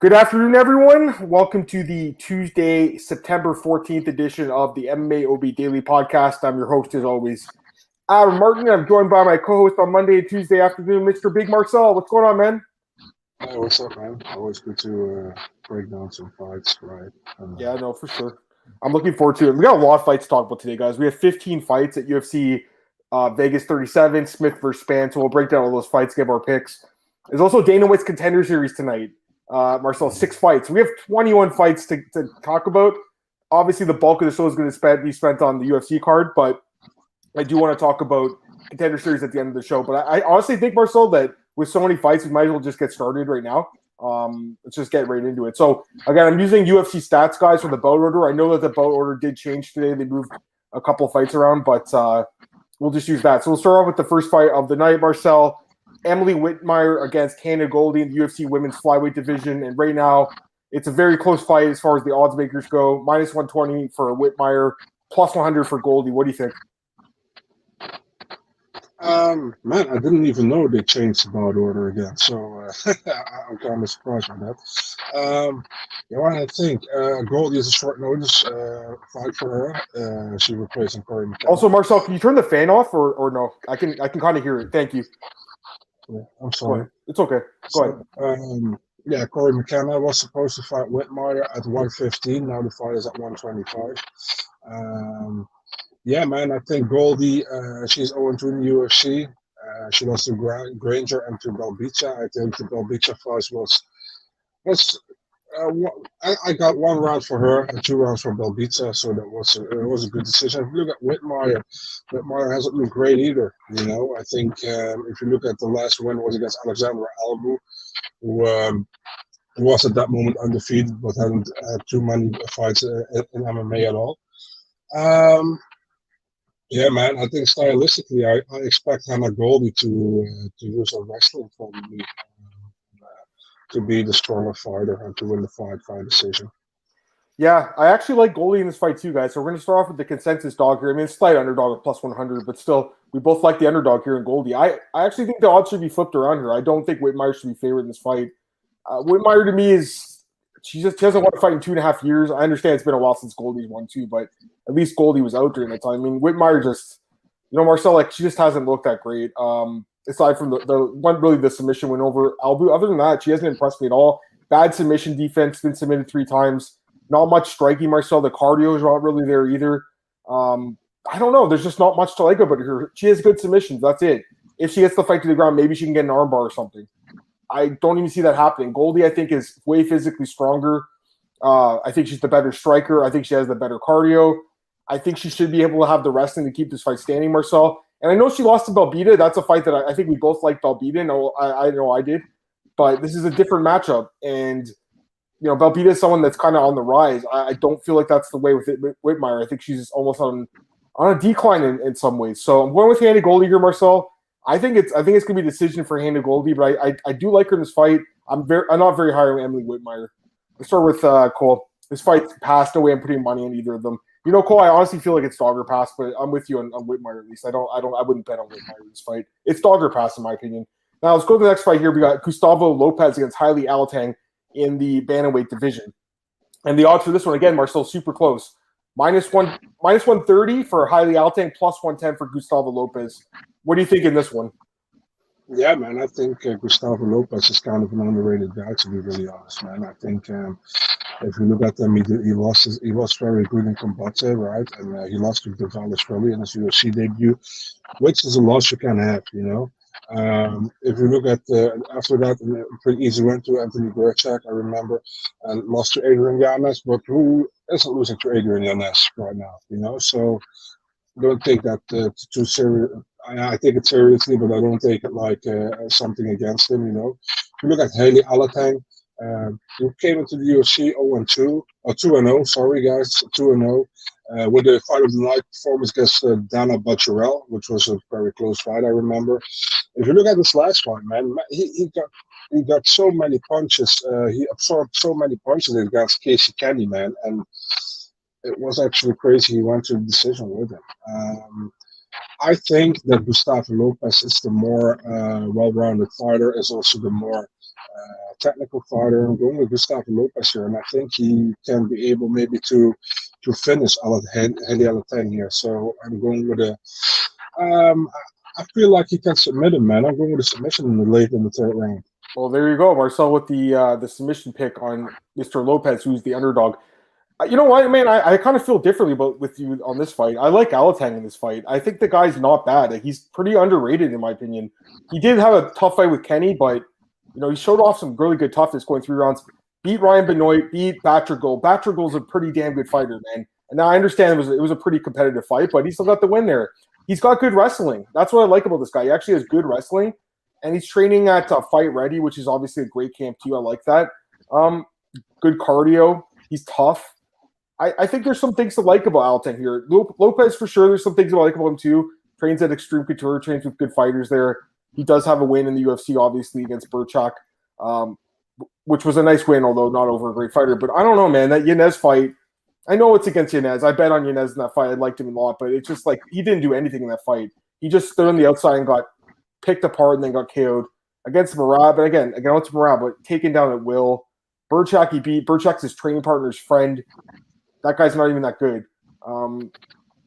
Good afternoon, everyone. Welcome to the Tuesday, September 14th edition of the MMAOB Daily Podcast. I'm your host, as always, Adam Martin. I'm joined by my co-host on Monday and Tuesday afternoon, Mr. Big Marcel. What's going on, man? Hey, what's up, man? Always good to break down some fights, right? Yeah, no, for sure. I'm looking forward to it. We got a lot of fights to talk about today, guys. We have 15 fights at UFC Vegas 37, Smith versus Spann. So we'll break down all those fights, give our picks. There's also Dana White's Contender Series tonight. Marcel, 6 fights. We have 21 fights to talk about. Obviously, the bulk of the show is going to be spent on the UFC card, but I do want to talk about Contender Series at the end of the show. But I honestly think, Marcel, that with so many fights, we might as well just get started right now. Let's just get right into it. So, again, I'm using UFC stats, guys, for the bout order. I know that the bout order did change today. They moved a couple of fights around, but we'll just use that. So we'll start off with the first fight of the night, Marcel. Emily Whitmire against Hannah Goldie in the UFC Women's Flyweight Division. And right now, it's a very close fight as far as the odds makers go. Minus 120 for Whitmire, plus 100 for Goldie. What do you think? Man, I didn't even know they changed the bout order again, so I'm kind of surprised by that. What I think, Goldie is a short notice fight for her. She's replacing Cory Mckenna. Also, Marcel, can you turn the fan off or no? I can kind of hear it. Thank you. Yeah, I'm sorry. It's okay. Go ahead. Yeah, Cory Mckenna was supposed to fight Whitmire at 115. Now the fight is at 125. Yeah, man, I think Goldie, she's 0-2 in the UFC. She lost to Granger and to Belbica. I think the Belbica fight was I got 1 round for her and 2 rounds for Belbica, so it was a good decision. If you look at Whitmire hasn't looked great either. You know, I think if you look at the last win was against Alexandra Albu, who was at that moment undefeated but hadn't had too many fights in MMA at all. Yeah, man, I think stylistically, I expect Hannah Goldie to use her wrestling from me. To be the stronger fighter and to win the fight by decision. Yeah, I actually like Goldie in this fight too, guys. So we're going to start off with the consensus dog here. I mean, it's slight underdog at plus 100, but still, we both like the underdog here in Goldie. I actually think the odds should be flipped around here. I don't think Whitmire should be favored in this fight. Whitmire to me she hasn't won a fight in 2.5 years. I understand it's been a while since Goldie's won too, but at least Goldie was out during that time. I mean, Whitmire just, Marcel, she just hasn't looked that great. Aside from the submission win over Albu. Other than that, she hasn't impressed me at all. Bad submission defense, been submitted 3 times. Not much striking, Marcel. The cardio is not really there either. I don't know. There's just not much to like about her. She has good submissions. That's it. If she gets the fight to the ground, maybe she can get an armbar or something. I don't even see that happening. Goldie, I think, is way physically stronger. I think she's the better striker. I think she has the better cardio. I think she should be able to have the wrestling to keep this fight standing, Marcel. And I know she lost to Belbita. That's a fight that I think we both liked Belbita. No, I know I did. But this is a different matchup. And, Belbita is someone that's kind of on the rise. I don't feel like that's the way with Whitmire. I think she's almost on a decline in some ways. So I'm going with Hannah Goldie here, Marcel. I think it's going to be a decision for Hannah Goldie, but I do like her in this fight. I'm not very high on Emily Whitmire. Let's start with Cole. This fight passed. No way I'm putting money on either of them. Cole, I honestly feel like it's dogger pass, but I'm with you on Whitmire at least. I wouldn't bet on Whitmire in this fight. It's dogger pass in my opinion. Now let's go to the next fight here. We got Gustavo Lopez against Hailey Alatang in the bantamweight division, and the odds for this one again, Marcel, super close. Minus 130 for Hailey Alatang, plus 110 for Gustavo Lopez. What do you think in this one? Yeah, man, I think Gustavo Lopez is kind of an underrated guy, to be really honest, man. I think if you look at him, he was very good in Combate, right? And he lost to Devon in his UFC debut, which is a loss you can have, If you look at after that, pretty easy went to Anthony Gurchak, I remember, and lost to Adrian Yanez, but who isn't losing to Adrian Yanez right now, So don't take that too serious. I take it seriously, but I don't take it like something against him, If you look at Hailey Alatang, he came into the UFC 0-2, or 2-0, sorry guys, 2-0, with the fight of the night performance against Dana Bacharel, which was a very close fight, I remember. If you look at this last fight, man, he got so many punches, he absorbed so many punches against Casey Kenny, man, and it was actually crazy. He went to the decision with him. I think that Gustavo Lopez is the more well-rounded fighter, is also the more technical fighter. I'm going with Gustavo Lopez here, and I think he can be able maybe to finish Heli Alateng here. So I'm going with a. I feel like he can submit him, man. I'm going with a submission in the third round. Well, there you go, Marcel, with the submission pick on Mr. Lopez, who's the underdog. You know what, man? I kind of feel differently with you on this fight. I like Alateng in this fight. I think the guy's not bad. He's pretty underrated, in my opinion. He did have a tough fight with Kenny, but he showed off some really good toughness going 3 rounds. Beat Ryan Benoit, beat Batragol. Batragol's a pretty damn good fighter, man. And now I understand it was a pretty competitive fight, but he still got the win there. He's got good wrestling. That's what I like about this guy. He actually has good wrestling, and he's training at Fight Ready, which is obviously a great camp too. I like that. Good cardio. He's tough. I think there's some things to like about Alateng here. Lopez, for sure, there's some things to like about him too. Trains at Extreme Couture, trains with good fighters there. He does have a win in the UFC, obviously, against Burchak, which was a nice win, although not over a great fighter. But I don't know, man. That Yanez fight, I know it's against Yanez. I bet on Yanez in that fight. I liked him a lot, but it's just like he didn't do anything in that fight. He just stood on the outside and got picked apart and then got KO'd against Marab. But again, it's Marab, but taken down at will. Burchak he beat. Burchak's his training partner's friend. That guy's not even that good. I'm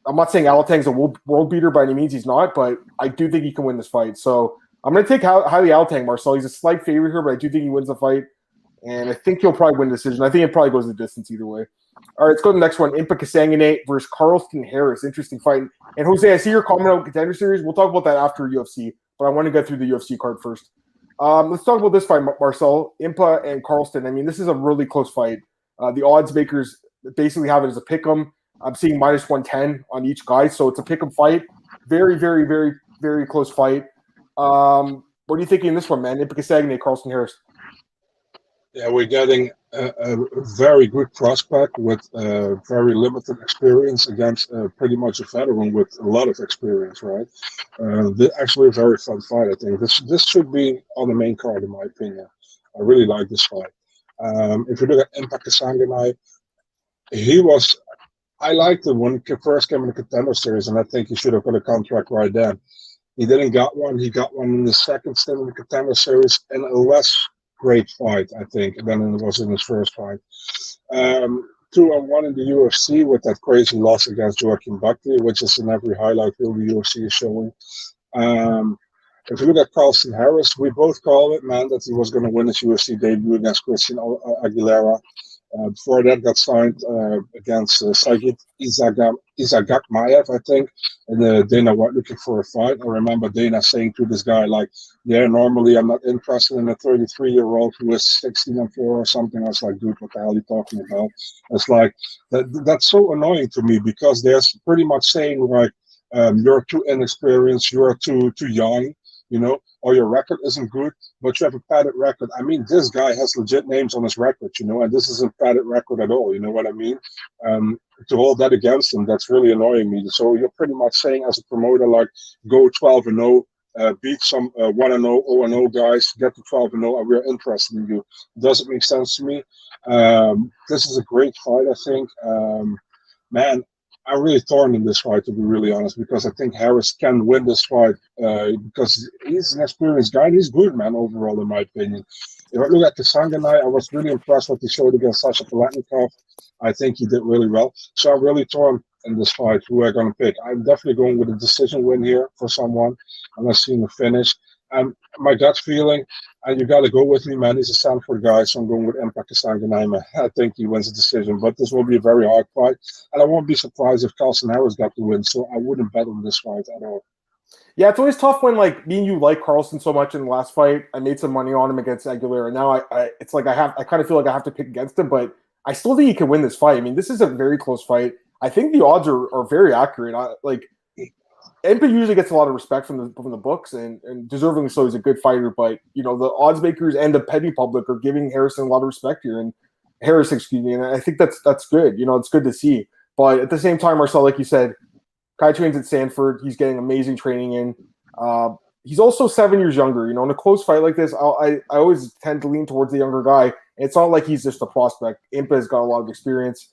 not saying Alateng's a world beater by any means. He's not, but I do think he can win this fight. So I'm going to take Haile Alateng, Marcel. He's a slight favorite here, but I do think he wins the fight. And I think he'll probably win the decision. I think it probably goes the distance either way. All right, let's go to the next one. Impercosanginate versus Carlstein Harris. Interesting fight. And Jose, I see your comment on Contender Series. We'll talk about that after UFC, but I want to get through the UFC card first. Let's talk about this fight, Marcel. Impa and Carlstein. I mean, this is a really close fight. The odds makers basically have it as a pick'em. I'm seeing minus 110 on each guy, so it's a pick'em fight. Very, very, very, very close fight. What are you thinking in this one, man? Impercosanginate, Carlstein Harris. Yeah, we're getting a very good prospect with very limited experience against pretty much a veteran with a lot of experience, right? Actually a very fun fight, I think. This should be on the main card, in my opinion. I really like this fight. If you look at Impercosanginate, I liked him when he first came in the Contender Series, and I think he should have got a contract right then. He didn't got one. He got one in the second stint in the Contender Series in a less great fight, I think, than it was in his first fight. 2-1 in the UFC with that crazy loss against Joaquin Buckley, which is in every highlight reel the UFC is showing. If you look at Carlson Harris, we both called it, man, that he was going to win his UFC debut against Christian Aguilera. Before that got signed against Sagit Izagakmaev, I think, and Dana White looking for a fight. I remember Dana saying to this guy, like, yeah, normally I'm not interested in a 33-year-old who is 16-4 or something. I was like, dude, what the hell are you talking about? It's like, that's so annoying to me because they're pretty much saying, like, you're too inexperienced, you're too young, or your record isn't good, but you have a padded record. I mean, this guy has legit names on his record, and this isn't padded record at all, you know what I mean? To hold that against him, that's really annoying me. So you're pretty much saying as a promoter, like, go 12-0, beat some 1-0, 0-0 guys, get to 12-0, and we're interested in you. Doesn't make sense to me. This is a great fight, I think. Man, I'm really torn in this fight, to be really honest, because I think Harris can win this fight because he's an experienced guy and he's good, man, overall, in my opinion. If I look at the Sanganai, I was really impressed what he showed against Sasha Palatnikov. I think he did really well. So I'm really torn in this fight who I'm going to pick. I'm definitely going with a decision win here for someone. I'm not seeing a finish. My gut feeling, and you got to go with me, man. He's a Stanford guy, so I'm going with Impercosanginate. I think he wins the decision, but this will be a very hard fight. And I won't be surprised if Carlson Harris got the win, so I wouldn't bet on this fight at all. Yeah, it's always tough when, like, me and you like Carlson so much in the last fight. I made some money on him against Aguilera. Now it's like I kind of feel like I have to pick against him, but I still think he can win this fight. I mean, this is a very close fight. I think the odds are very accurate. Impa usually gets a lot of respect from the books, and deservingly so. He's a good fighter, but the odds makers and the petty public are giving Harrison a lot of respect here, and I think that's good. It's good to see. But at the same time, Marcel, like you said, Kai trains at Stanford. He's getting amazing training in. He's also 7 years younger. In a close fight like this, I always tend to lean towards the younger guy. It's not like he's just a prospect. Impa's got a lot of experience.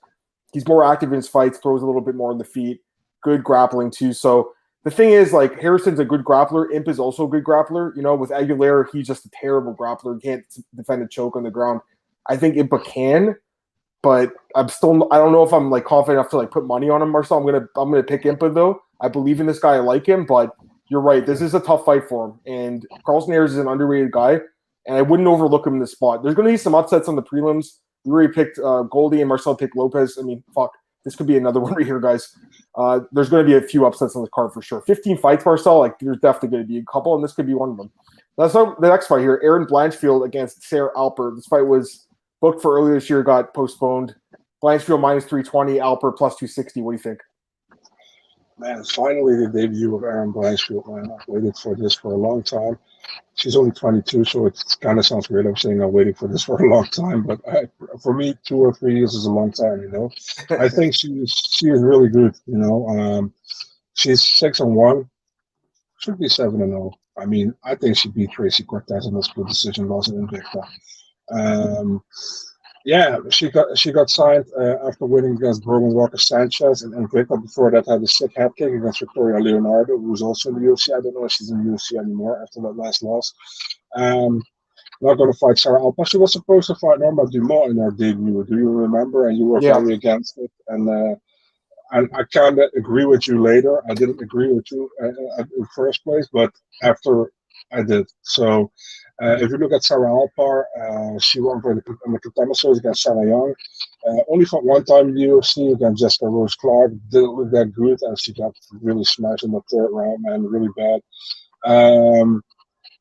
He's more active in his fights, throws a little bit more on the feet. Good grappling too. So the thing is, like, Harrison's a good grappler. Imp is also a good grappler. You know, with Aguilera, he's just a terrible grappler. He can't defend a choke on the ground. I think Impa can, but I don't know if I'm like confident enough to like put money on him, Marcel. I'm gonna pick Impa though. I believe in this guy. I like him, but you're right. This is a tough fight for him. And Carlson Ayers is an underrated guy, and I wouldn't overlook him in this spot. There's gonna be some upsets on the prelims. We already picked Goldie, and Marcel picked Lopez. I mean, fuck. This could be another one right here, guys. There's going to be a few upsets on the card for sure. 15 fights, Marcel. Like, there's definitely going to be a couple, and this could be one of them. That's the next fight here. Aaron Blanchfield against Sarah Alpert. This fight was booked for earlier this year, got postponed. Blanchfield minus 320, Alpert plus 260. What do you think? Man, finally the debut of Aaron Blanchfield, man. I've waited for this for a long time. She's only 22, so it kind of sounds weird. I'm saying I'm waiting for this for a long time, but for me, 2 or 3 years is a long time, you know. I think she is really good, you know. She's 6-1, should be 7-0. I mean, I think she beat Tracy Cortez in a split decision loss in Invicta. Yeah, she got signed after winning against Brogan Walker Sanchez and Invicta. Before that, had a sick head kick against Victoria Leonardo, who's also in the UFC. I don't know if she's in the UFC anymore after that last loss. Not going to fight Sarah Alpert. She was supposed to fight Norma Dumont in her debut. Do you remember? And you were very against it. And I kind of agree with you later. I didn't agree with you in the first place, but after I did. So if you look at Sarah Alpert, she won for the Contender series against Sarah Young. Only fought one time in the UFC against Jessica Rose Clark. Didn't look that good, and she got really smashed in the third round, man, really bad.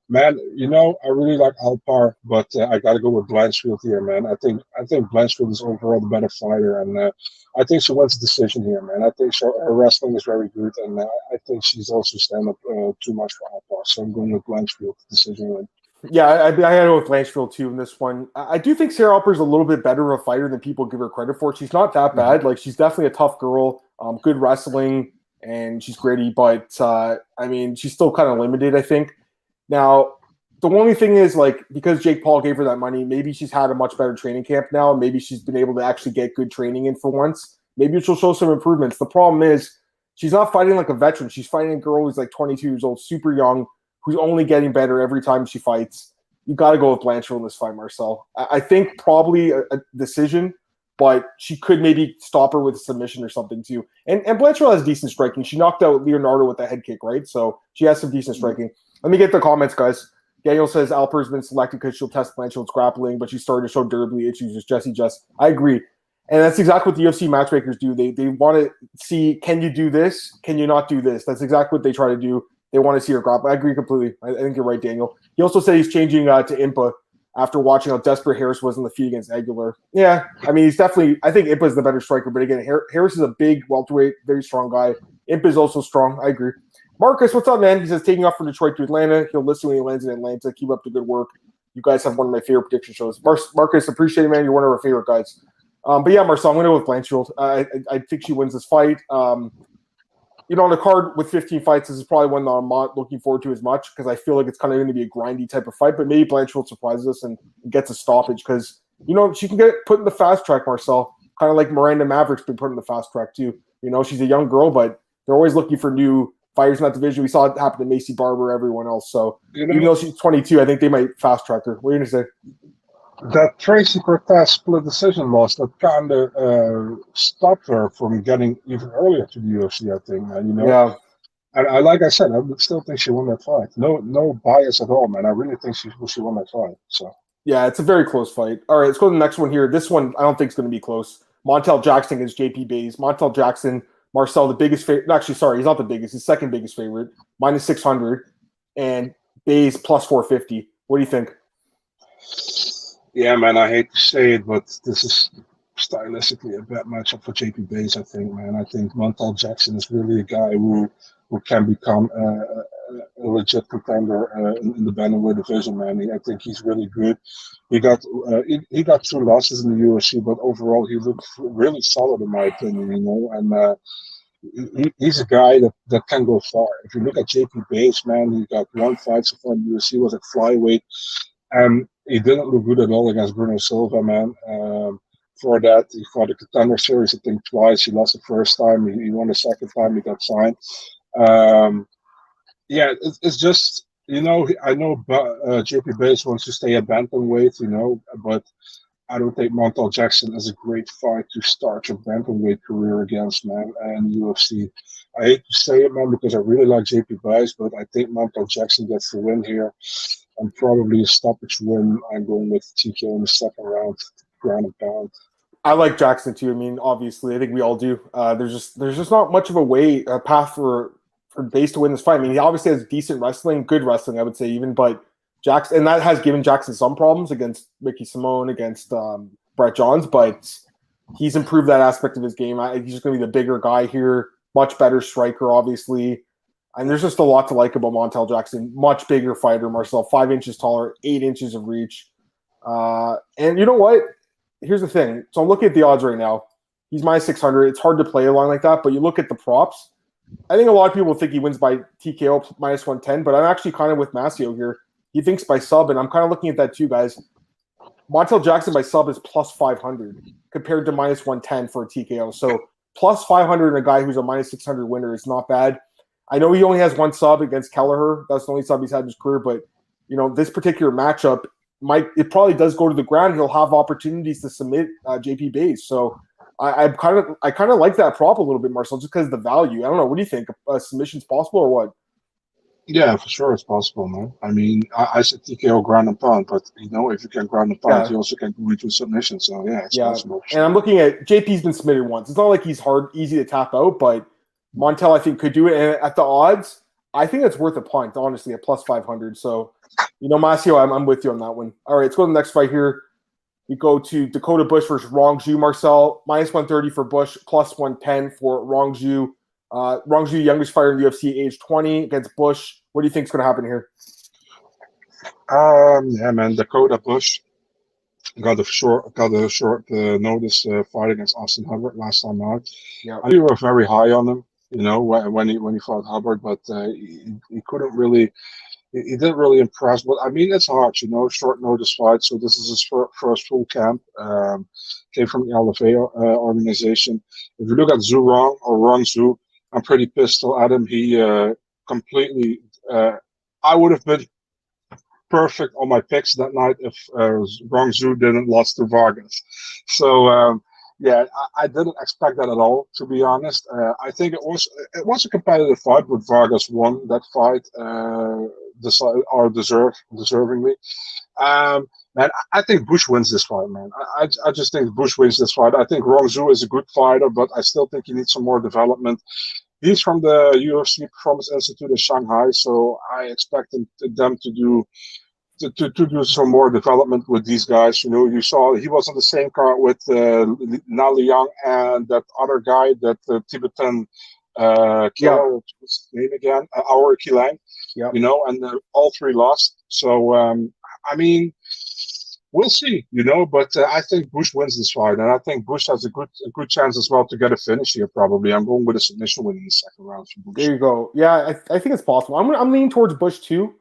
Man, you know, I really like Alpert, but I got to go with Blanchfield here, man. I think Blanchfield is overall the better fighter, and I think she wins the decision here, man. I think her wrestling is very good, and I think she's also stand up too much for Alpert. So I'm going with Blanchfield decision win. Yeah, I had to go with Blanchfield too in this one. I do think Sarah Alpert is a little bit better of a fighter than people give her credit for. She's not that bad. Like, she's definitely a tough girl, good wrestling, and she's gritty. But I mean, she's still kind of limited, I think. Now, the only thing is, like, because Jake Paul gave her that money, maybe she's had a much better training camp now. Maybe she's been able to actually get good training in for once. Maybe she'll show some improvements. The problem is she's not fighting like a veteran. She's fighting a girl who's like 22 years old, super young, who's only getting better every time she fights. You got to go with Blanchfield in this fight, Marcel. I think probably a decision, but she could maybe stop her with a submission or something too. And Blanchfield has decent striking. She knocked out Leonardo with a head kick, right? So she has some decent striking. Let me get the comments, guys. Daniel says Alpert's been selected because she'll test Blanchfield's grappling, but she's starting to show durability issues. It's Jesse Just. I agree. And that's exactly what the UFC matchmakers do. They want to see, can you do this? Can you not do this? That's exactly what they try to do. They want to see her grapple. I agree completely. I think you're right, Daniel. He also said he's changing to Impa after watching how desperate Harris was in the feed against Aguilar. Yeah, I mean, he's definitely – I think Impa's the better striker. But again, Harris is a big welterweight, very strong guy. Impa's also strong. I agree. Marcus, what's up, man? He says, taking off from Detroit to Atlanta. He'll listen when he lands in Atlanta. Keep up the good work. You guys have one of my favorite prediction shows. Marcus, appreciate it, man. You're one of our favorite guys. But yeah, Marcel, I'm going to go with Blanchfield. I think she wins this fight. You know, on the card with 15 fights, this is probably one that I'm not looking forward to as much because I feel like it's kind of going to be a grindy type of fight. But maybe Blanchfield surprises us and gets a stoppage because, you know, she can get put in the fast track, Marcel. Kind of like Miranda Maverick's been put in the fast track too. You know, she's a young girl, but they're always looking for new fighters in that division. We saw it happen to Macy Barber, everyone else. So even though she's 22, I think they might fast track her. What are you going to say? That Tracy Cortez split decision loss that kind of stopped her from getting even earlier to the UFC, I think, man. You know, yeah. And like I said, I still think she won that fight. No bias at all, man. I really think she won that fight. So yeah, it's a very close fight. All right, let's go to the next one here. This one I don't think is going to be close. Montel Jackson against JP Bays. Montel Jackson, Marcel, the biggest favorite. Actually, sorry, he's not the biggest. He's second biggest favorite, minus 600, and Bays plus 450. What do you think? Yeah, man, I hate to say it, but this is stylistically a bad matchup for JP Bays, I think, man. I think Montel Jackson is really a guy who can become a legit contender in the bantamweight division, man. I think he's really good. He got 2 losses in the UFC, but overall he looked really solid in my opinion, you know. And he's a guy that can go far. If you look at JP Bays, man, he got 1 fight so far in the UFC, was at flyweight. He didn't look good at all against Bruno Silva, man. For that, he fought the Contender series, I think, twice. He lost the first time. He won the second time. He got signed. Yeah, it's just, I know JP Bates wants to stay at bantamweight, but I don't think Montel Jackson is a great fight to start your bantamweight career against, man, and UFC. I hate to say it, man, because I really like JP Bates, but I think Montel Jackson gets the win here, and probably a stoppage win. I'm going with TKO in the second round, ground and pound. I like Jackson too. I mean, obviously, I think we all do. There's just not much of a path for Bates to win this fight. I mean, he obviously has decent wrestling, good wrestling, I would say even, but Jackson, and that has given Jackson some problems against Ricky Simone, against Brett Johns, but he's improved that aspect of his game. He's just going to be the bigger guy here, much better striker, obviously. And there's just a lot to like about Montel Jackson. Much bigger fighter, Marcel, 5 inches taller, 8 inches of reach. And you know what? Here's the thing. So I'm looking at the odds right now. He's minus 600. It's hard to play along like that, but you look at the props. I think a lot of people think he wins by TKO minus 110, but I'm actually kind of with Masio here. He thinks by sub, and I'm kind of looking at that too, guys. Montel Jackson by sub is plus 500 compared to minus 110 for a TKO. So plus 500 in a guy who's a minus 600 winner is not bad. I know he only has one sub against Kelleher. That's the only sub he's had in his career, but this particular matchup it probably does go to the ground. He'll have opportunities to submit JP Bates. So I kind of like that prop a little bit, Marcel, just because of the value. I don't know. What do you think? Submission's possible or what? Yeah, for sure it's possible, man. I mean, I said TKO ground and pound, but if you can ground and pound, you also can go into submission. So it's possible. And I'm looking at JP's been submitted once. It's not like he's easy to tap out, but Montel I think could do it. And at the odds, I think it's worth a punt, honestly, at plus 500. So, Masio, I'm with you on that one. All right, let's go to the next fight here. We go to Dakota Bush versus Wrongdo. Marcel, minus 130 for Bush, plus 110 for Wrongdo. Wrongdo, youngest fighter in the UFC, age 20, against Bush. What do you think is going to happen here? Yeah, man, Dakota Bush got a short notice fight against Austin Hubbard last time out. Yeah, I think we were very high on him, when he fought Hubbard, but he couldn't really. He didn't really impress, but I mean, it's hard, short notice fight. So this is his first full camp. Came from the LFA organization. If you look at Zhu Rong or Rong Zhu, I'm pretty pissed at him. He completely. I would have been perfect on my picks that night if Rong Zhu didn't lose to Vargas. So yeah, I didn't expect that at all, to be honest. I think it was a competitive fight, but Vargas won that fight. Deservingly. Man, I think Bush wins this fight, man. I just think Bush wins this fight. I think Rong Zhu is a good fighter, but I still think he needs some more development. He's from the UFC Performance Institute in Shanghai, so I expect them to do some more development with these guys. You saw he was on the same card with Na Liang and that other guy, that Tibetan killer, what's his name again? Our Kilang. Yeah. And all three lost. So I mean, we'll see. But I think Bush wins this fight, and I think Bush has a good chance as well to get a finish here. Probably, I'm going with a submission win in the second round for Bush. There you go. Yeah, I think it's possible. I'm leaning towards Bush too.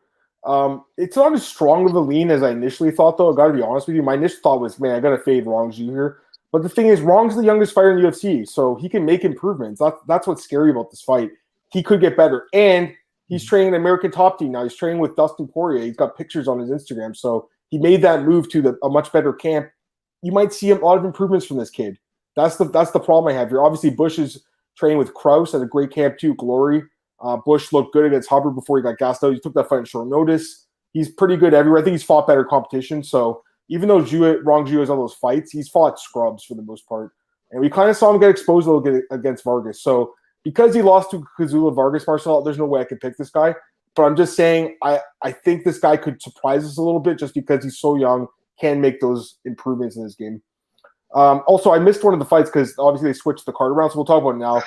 It's not as strong of a lean as I initially thought, though. I got to be honest with you. My initial thought was, man, I got to fade Wrongdo here. But the thing is, Wrong's the youngest fighter in the UFC, so he can make improvements. That's what's scary about this fight. He could get better, and he's training American Top Team now. He's training with Dustin Poirier. He's got pictures on his Instagram, so he made that move to a much better camp. You might see a lot of improvements from this kid. That's the problem I have here. Obviously, Bush is training with Kraus at a great camp too. Glory. Bush looked good against Hubbard before he got gassed out. He took that fight in short notice. He's pretty good everywhere. I think he's fought better competition. So even though Wrongdo has all those fights, he's fought scrubs for the most part. And we kind of saw him get exposed a little bit against Vargas. So because he lost to Kazula Vargas, Marcel, there's no way I could pick this guy. But I'm just saying I think this guy could surprise us a little bit just because he's so young, can make those improvements in his game. Also, I missed one of the fights because obviously they switched the card around, so we'll talk about it now.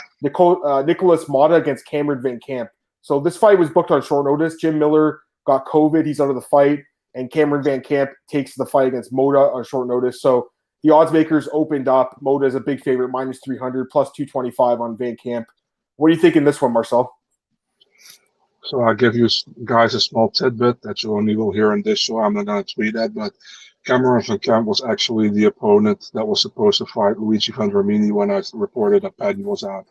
Nicholas Mota against Cameron Van Camp. So this fight was booked on short notice. Jim Miller got COVID. He's out of the fight. And Cameron Van Camp takes the fight against Mota on short notice. So the odds makers opened up. Mota is a big favorite, minus 300, plus 225 on Van Camp. What do you think in this one, Marcel? So I'll give you guys a small tidbit that you only will hear in this show. I'm not going to tweet that, but Cameron Van Camp was actually the opponent that was supposed to fight Luigi Vendramini when I reported that Paddy was out.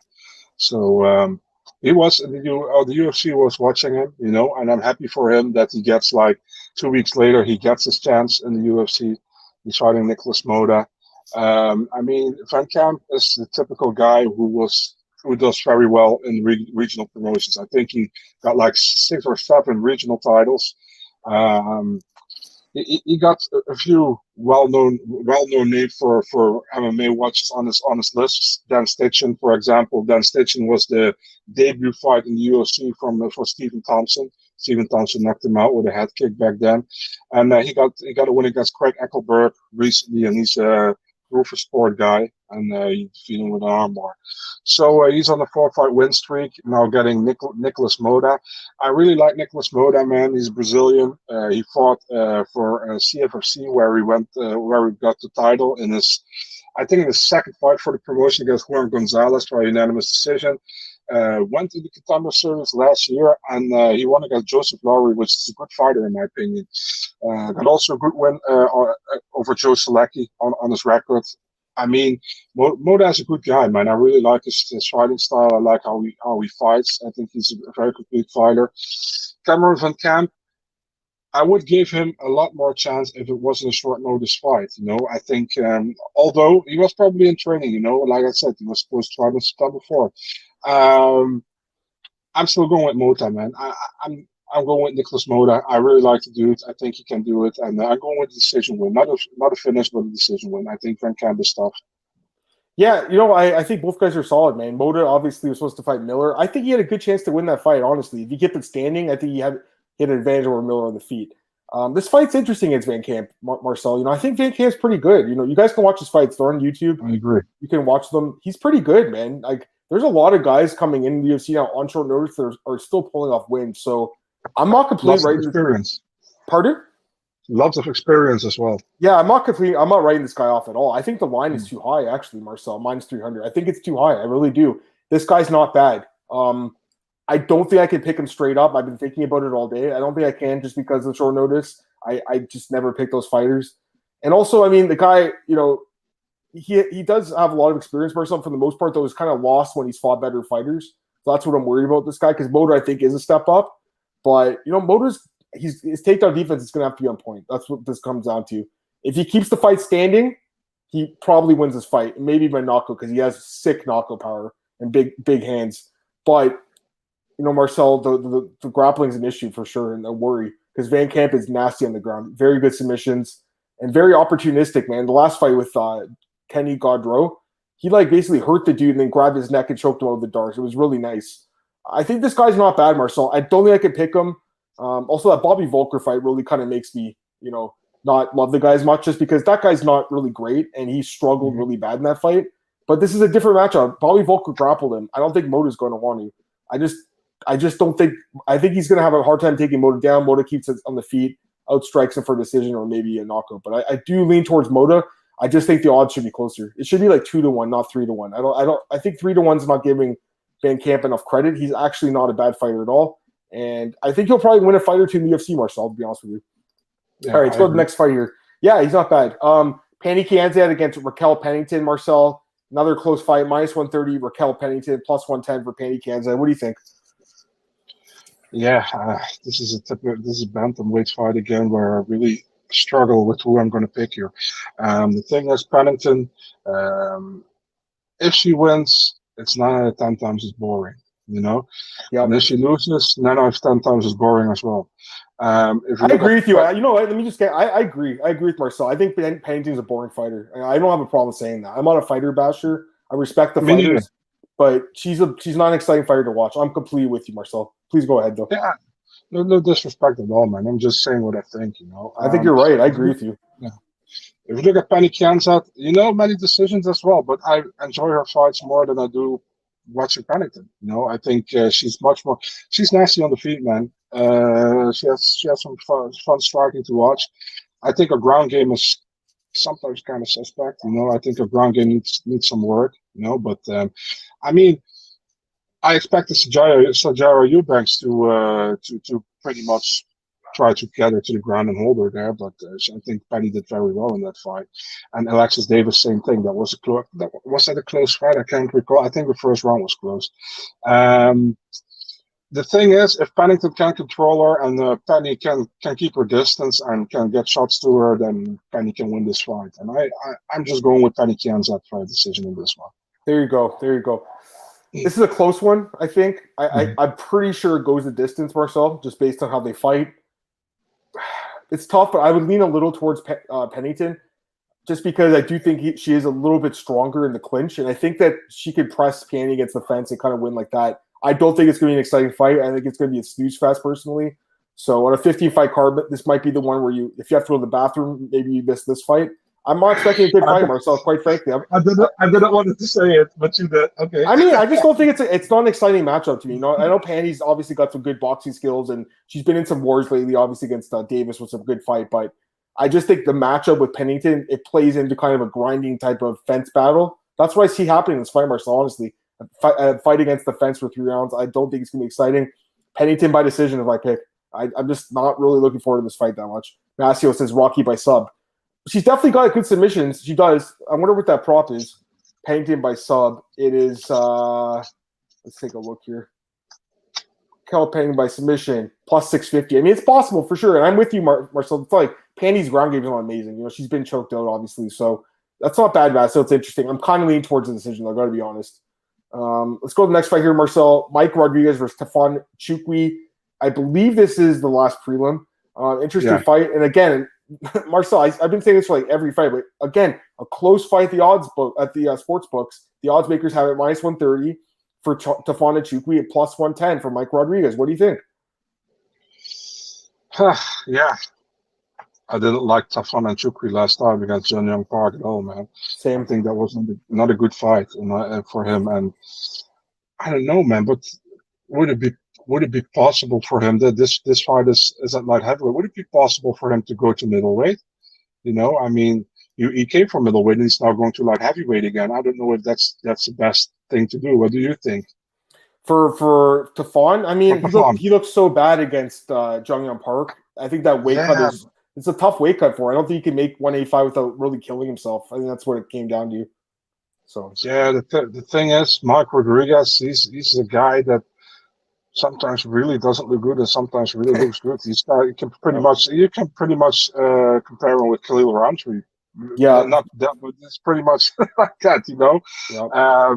So, He was the UFC was watching him, and I'm happy for him that he gets like 2 weeks later he gets his chance in the UFC. He's fighting Nicholas Mota. I mean, Van Camp is the typical guy who does very well in regional promotions. I think he got like 6 or 7 regional titles. He got a few well-known names for MMA watchers on his list. Dan Stitchen, for example. Dan Stitchen was the debut fight in the UFC for Stephen Thompson. Stephen Thompson knocked him out with a head kick back then, and he got a win against Craig Eckelberg recently, and he's a Rufus Sport guy, and he's defeating with an armbar. So he's on a 4-fight win streak, now getting Nicholas Mota. I really like Nicholas Mota, man. He's Brazilian. He fought for CFFC where he got the title in his second fight for the promotion against Juan Gonzalez by unanimous decision. Went to the Contender series last year, and he won against Joseph Lowry, which is a good fighter in my opinion. Got also a good win over Joe Selecki on his record. I mean, Mota is a good guy, man. I really like his fighting style. I like how he fights. I think he's a very complete fighter. Cameron Van Camp, I would give him a lot more chance if it wasn't a short notice fight. I think, although he was probably in training, like I said, he was supposed to fight on September 4th. I'm still going with Mota, man. I'm going with Nicholas Mota. I really like the dude. I think he can do it, and I'm going with the decision win. Not a finish, but a decision win. I think Van Camp is tough. Yeah, I think both guys are solid, man. Mota obviously was supposed to fight Miller. I think he had a good chance to win that fight, honestly. If he kept it standing, I think he had an advantage over Miller on the feet. This fight's interesting against Van Camp, Marcel. I think Van Camp's pretty good. You guys can watch his fights. They're on YouTube. I agree. You can watch them. He's pretty good, man. Like, there's a lot of guys coming in the UFC now on short notice that are still pulling off wins. So I'm not completely right. Experience. Pardon? Lots of experience as well. Yeah, I'm not writing this guy off at all. I think the line is too high, actually, Marcel. Minus 300. I think it's too high. I really do. This guy's not bad. I don't think I can pick him straight up. I've been thinking about it all day. I don't think I can just because of short notice. I just never pick those fighters. And also, I mean, the guy, he does have a lot of experience, Marcel. For the most part, though, he's kind of lost when he's fought better fighters. So that's what I'm worried about this guy, because Mota, I think, is a step up. But, Mota's his takedown defense is going to have to be on point. That's what this comes down to. If he keeps the fight standing, he probably wins this fight, maybe by knockout, because he has sick knockout power and big hands. But Marcel, the grappling is an issue for sure, and a worry, because Van Camp is nasty on the ground. Very good submissions and very opportunistic, man. The last fight with Kenny Gaudreau, he basically hurt the dude and then grabbed his neck and choked him out with the darts. It was really nice. I think this guy's not bad, Marcel. I don't think I could pick him. Also, that Bobby Volker fight really kind of makes me, not love the guy as much, just because that guy's not really great and he struggled really bad in that fight. But this is a different matchup. Bobby Volker grappled him. I don't think Mota's going to want to. I just don't think. I think he's going to have a hard time taking Mota down. Mota keeps it on the feet, outstrikes him for a decision or maybe a knockout. But I do lean towards Mota. I just think the odds should be closer. It should be like 2-1, not 3-1. I think 3-1 is not giving Van Camp enough credit. He's actually not a bad fighter at all. And I think he'll probably win a fight or two in the UFC, Marcel, to be honest with you. Yeah, all right, let's go to the next fight here. Yeah, he's not bad. Pannie Kianzad against Raquel Pennington, Marcel. Another close fight, minus 130, Raquel Pennington, plus 110 for Pannie Kianzad. What do you think? Yeah, this is a bantamweight fight again where I really struggle with who I'm going to pick here. The thing is, Pennington, if she wins, it's 9 out of 10 times as boring, Yeah. And if she loses, 9 out of 10 times as boring as well. I agree with you. Let me just get. I agree. I agree with Marcel. I think Pennington's a boring fighter. I don't have a problem saying that. I'm not a fighter basher. I respect the fighters, but she's not an exciting fighter to watch. I'm completely with you, Marcel. Please go ahead, though. Yeah, no disrespect at all, man. I'm just saying what I think. I think you're right. I agree with you. Yeah. If you look at Pannie Kianzad, many decisions as well, but I enjoy her fights more than I do watching Pennington. I think she's much more. She's nasty on the feet, man. She has some fun striking to watch. I think her ground game is sometimes kind of suspect. I think her ground game needs some work. But I expected Sajara Eubanks to pretty much try to get her to the ground and hold her there. But I think Penny did very well in that fight. And Alexis Davis, same thing. Was that a close fight? I can't recall. I think the first round was close. The thing is, if Pennington can control her and Penny can keep her distance and can get shots to her, then Penny can win this fight. And I'm just going with Penny Kianzad for a decision in this one. There you go. This is a close one, I think. I'm pretty sure it goes the distance, Marcel, just based on how they fight. It's tough, but I would lean a little towards Pennington, just because I do think she is a little bit stronger in the clinch, and I think that she could press Penny against the fence and kind of win like that. I don't think it's going to be an exciting fight. I think it's going to be a snooze fest, personally. So on a 15-fight card, this might be the one where if you have to go to the bathroom, maybe you miss this fight. I'm not expecting a good fight, Marcel, quite frankly. I didn't want to say it, but you did. Okay. I mean, I just don't think it's not an exciting matchup to me. I know Penny's obviously got some good boxing skills, and she's been in some wars lately, obviously against Davis was a good fight. But I just think the matchup with Pennington, it plays into kind of a grinding type of fence battle. That's what I see happening in this fight, Marcel, honestly. Fight against the fence for 3 rounds. I don't think it's going to be exciting. Pennington by decision is my pick. I'm just not really looking forward to this fight that much. Massio says Rocky by sub. She's definitely got good submissions. She does. I wonder what that prop is. Pennington by sub. It is, let's take a look here. Kel Pennington by submission, plus 650. I mean, it's possible for sure. And I'm with you, Marcel. It's like Penny's ground game is not amazing. She's been choked out, obviously. So that's not bad, Matt. So it's interesting. I'm kind of leaning towards the decision, I got to be honest. Let's go to the next fight here, Marcel. Mike Rodriguez versus Tafon Chukwi. I believe this is the last prelim. Interesting fight. And again, Marcel, I've been saying this for like every fight, but again, a close fight at the sports books. The odds makers have it minus 130 for Tafon Chukwi at plus 110 for Mike Rodriguez. What do you think? Yeah. I didn't like Tafon and Chukwi last time against John Young Park at all, man. Same. I think that was not a good fight for him. And I don't know, man, but would it be possible for him that this fight is at light heavyweight? Would it be possible for him to go to middleweight? I mean, he came from middleweight and he's now going to light heavyweight again. I don't know if that's the best thing to do. What do you think? For Tafon, I mean, he looked so bad against Jung Young Park. I think that weight cut it's a tough weight cut for him. I don't think he can make 185 without really killing himself. I think that's what it came down to. So yeah, the thing is, Mike Rodriguez, he's a guy that sometimes really doesn't look good and sometimes really looks good. You can pretty much compare him with Khalil Roundtree. Yeah, not that, but it's pretty much like that, Yeah.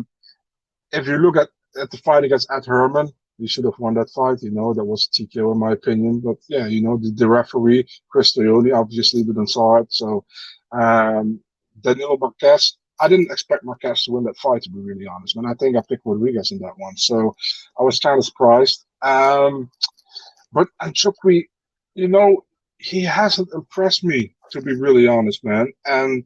If you look at the fight against Ed Herman, he should have won that fight. That was TKO in my opinion. But yeah, the referee Chris Toyoni obviously didn't saw it. So Danilo Marquez, I didn't expect Marquez to win that fight, to be really honest. And I think I picked Rodriguez in that one. So I was kind of surprised. But Chukwi, he hasn't impressed me, to be really honest, man. And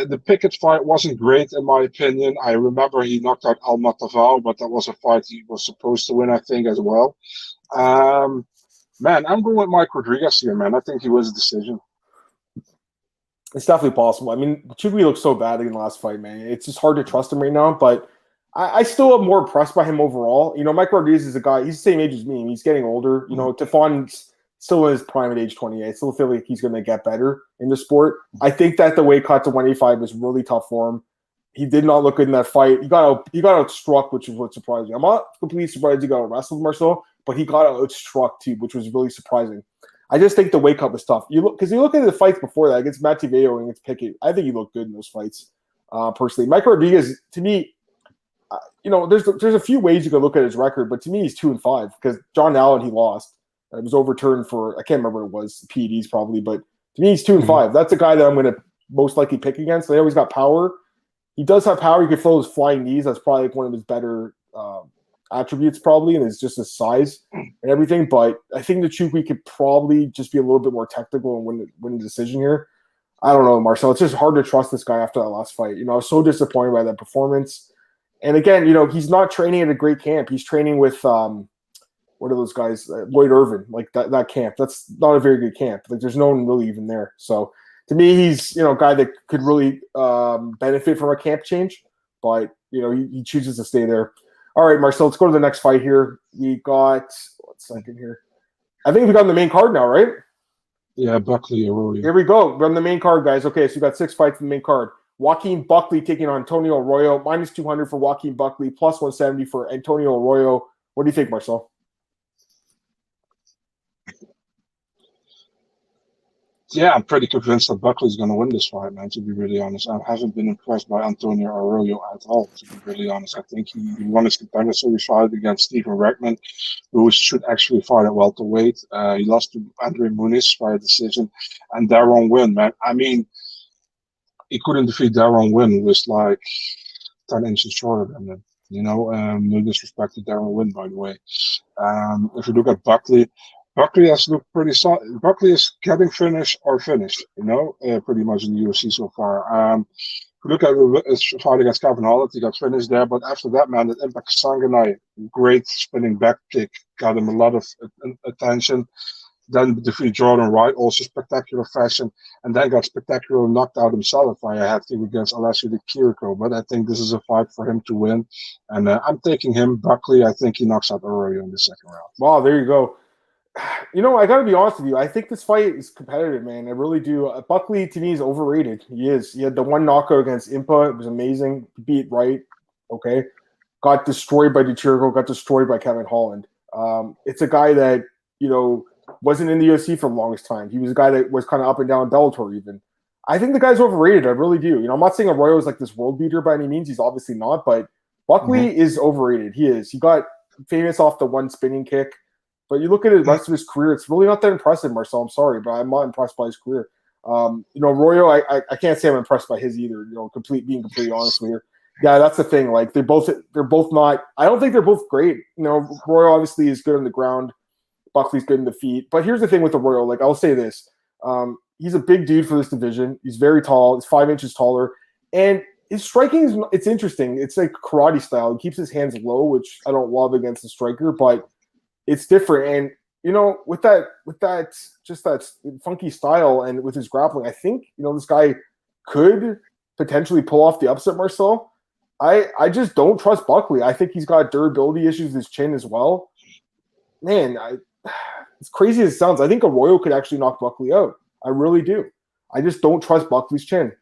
the Pickett fight wasn't great, in my opinion. I remember he knocked out Al Matavao, but that was a fight he was supposed to win, I think, as well. Man, I'm going with Mike Rodriguez here, man. I think he was a decision. It's definitely possible. I mean, Chukwi looked so bad in the last fight, man. It's just hard to trust him right now, but I still am more impressed by him overall. Mike Rodriguez is a guy, he's the same age as me, and he's getting older. Tafon's still in his prime at age 28. I still feel like he's going to get better in the sport. I think that the weight cut to 185 was really tough for him. He did not look good in that fight. He got outstruck, which is what surprised me. I'm not completely surprised he got wrestled, Marcel, but he got outstruck too, which was really surprising. I just think the weight cut was tough. You look at the fights before that against Mattiveo and against Pickett. I think he looked good in those fights. Personally, Mike Rodriguez, to me, there's a few ways you could look at his record, but to me, he's 2-5 because John Allen he lost. It was overturned for, I can't remember what it was, PEDs probably, but to me, he's 2-5. That's a guy that I'm going to most likely pick against. I know he's got power. He does have power. He can throw his flying knees. That's probably one of his better attributes, probably, and it's just his size and everything. But I think the Chukwi could probably just be a little bit more technical and win the decision here. I don't know, Marcel. It's just hard to trust this guy after that last fight. I was so disappointed by that performance. And again, he's not training at a great camp. He's training with what are those guys? Lloyd Irvin, like that camp. That's not a very good camp. Like there's no one really even there. So to me, he's a guy that could really benefit from a camp change. But he chooses to stay there. All right, Marcel, let's go to the next fight here. We got 1 second here. I think we got on the main card now, right? Yeah, Buckley, Arroyo. Here we go. We're on the main card, guys. Okay, so we got 6 fights in the main card. Joaquin Buckley taking on Antonio Arroyo. Minus 200 for Joaquin Buckley. Plus 170 for Antonio Arroyo. What do you think, Marcel? Yeah, I'm pretty convinced that Buckley's going to win this fight, man, to be really honest. I haven't been impressed by Antonio Arroyo at all, to be really honest. I think he won his competitive fight against Stephen Reckman, who should actually fight at welterweight. He lost to Andre Muniz by a decision. And Darren Wynn, man, I mean, he couldn't defeat Darren Wynn, who was like 10 inches shorter than him. No disrespect to Darren Wynn, by the way. If you look at Buckley has looked pretty solid. Buckley is getting finished or finished, pretty much in the UFC so far. If you look at his fight against Kevin Holland, he got finished there. But after that, man, that Impercosanginate, great spinning back kick, got him a lot of attention. Then defeat Jordan Wright, also spectacular fashion, and then got spectacular knocked out himself by a head kick against Alessio Di Chirico. But I think this is a fight for him to win, and I'm taking him. Buckley, I think he knocks out Arroyo in the second round. Wow, there you go. I got to be honest with you. I think this fight is competitive, man. I really do. Buckley, to me, is overrated. He is. He had the one knockout against Impa. It was amazing. He beat Wright. Okay. Got destroyed by Di Chirico. Got destroyed by Kevin Holland. It's a guy that, wasn't in the UFC for the longest time. He was a guy that was kind of up and down Bellator even. I think the guy's overrated. I really do. I'm not saying Arroyo is like this world beater by any means. He's obviously not. But Buckley is overrated. He is. He got famous off the one spinning kick. But you look at the rest of his career, it's really not that impressive, Marcel. I'm sorry, but I'm not impressed by his career. Arroyo, I can't say I'm impressed by his either. Being completely honest with you. Yeah, that's the thing. Like they're both not. I don't think they're both great. Arroyo obviously is good on the ground. Buckley's good in the feet. But here's the thing with Arroyo. Like I'll say this, he's a big dude for this division. He's very tall. He's 5 inches taller, and his striking it's interesting. It's like karate style. He keeps his hands low, which I don't love against the striker, but it's different. And with that just that funky style and with his grappling, I think this guy could potentially pull off the upset. Marcel, I just don't trust Buckley. I think he's got durability issues with his chin as well. Man, as crazy as it sounds, I think Arroyo could actually knock Buckley out. I really do. I just don't trust Buckley's chin.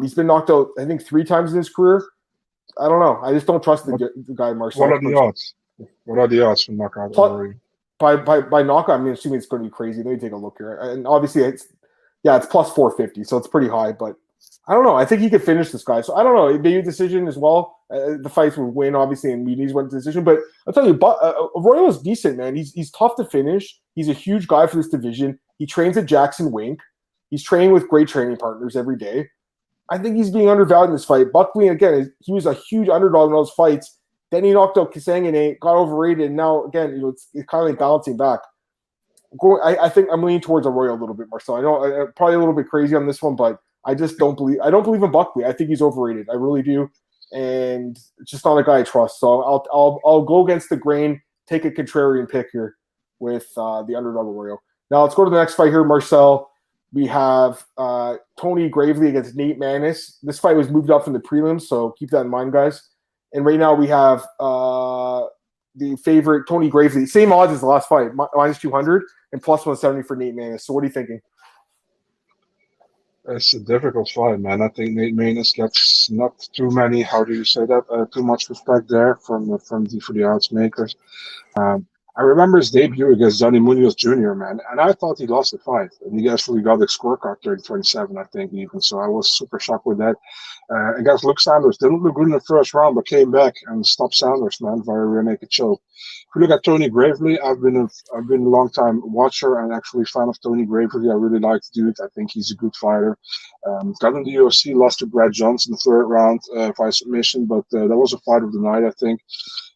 He's been knocked out, I think, 3 times in his career. I don't know. I just don't trust the guy, Marcel. What are the odds? What are the odds for knockout? By knockout, I'm assuming it's going to be crazy. Let me take a look here. And obviously, it's plus 450, so it's pretty high. But I don't know. I think he could finish this guy. So I don't know. Maybe a decision as well. The fights would win, obviously, and Muniz went to decision. But I'll tell you, Arroyo is decent, man. He's tough to finish. He's a huge guy for this division. He trains at Jackson Wink. He's training with great training partners every day. I think he's being undervalued in this fight. Buckley, again, he was a huge underdog in those fights. Then he knocked out Kutilava, got overrated, and now, again, it's kind of like balancing back. I think I'm leaning towards Arroyo a little bit, Marcel. I know I'm probably a little bit crazy on this one, but I just don't believe in Buckley. I think he's overrated. I really do. And it's just not a guy I trust. So I'll go against the grain, take a contrarian pick here with the underdog Arroyo. Now let's go to the next fight here, Marcel. We have Tony Gravely against Nate Mannis. This fight was moved up from the prelims, so keep that in mind, guys. And right now we have the favorite, Tony Gravely. Same odds as the last fight, minus 200 and plus 170 for Nate Mannis. So what are you thinking? It's a difficult fight, man. I think Nate Mannis gets not too many, how do you say that, too much respect there for the odds makers. I remember his debut against Johnny Munoz Jr., man, and I thought he lost the fight. And he actually got the scorecard 30-27, I think, even. So I was super shocked with that. Against Luke Sanders, didn't look good in the first round, but came back and stopped Sanders, man, via rear naked choke. If you look at Tony Gravely, I've been a long time watcher and actually fan of Tony Gravely. I really like the dude. I think he's a good fighter. Got in the UFC, lost to Brad Johnson in the third round via submission, but that was a fight of the night, I think.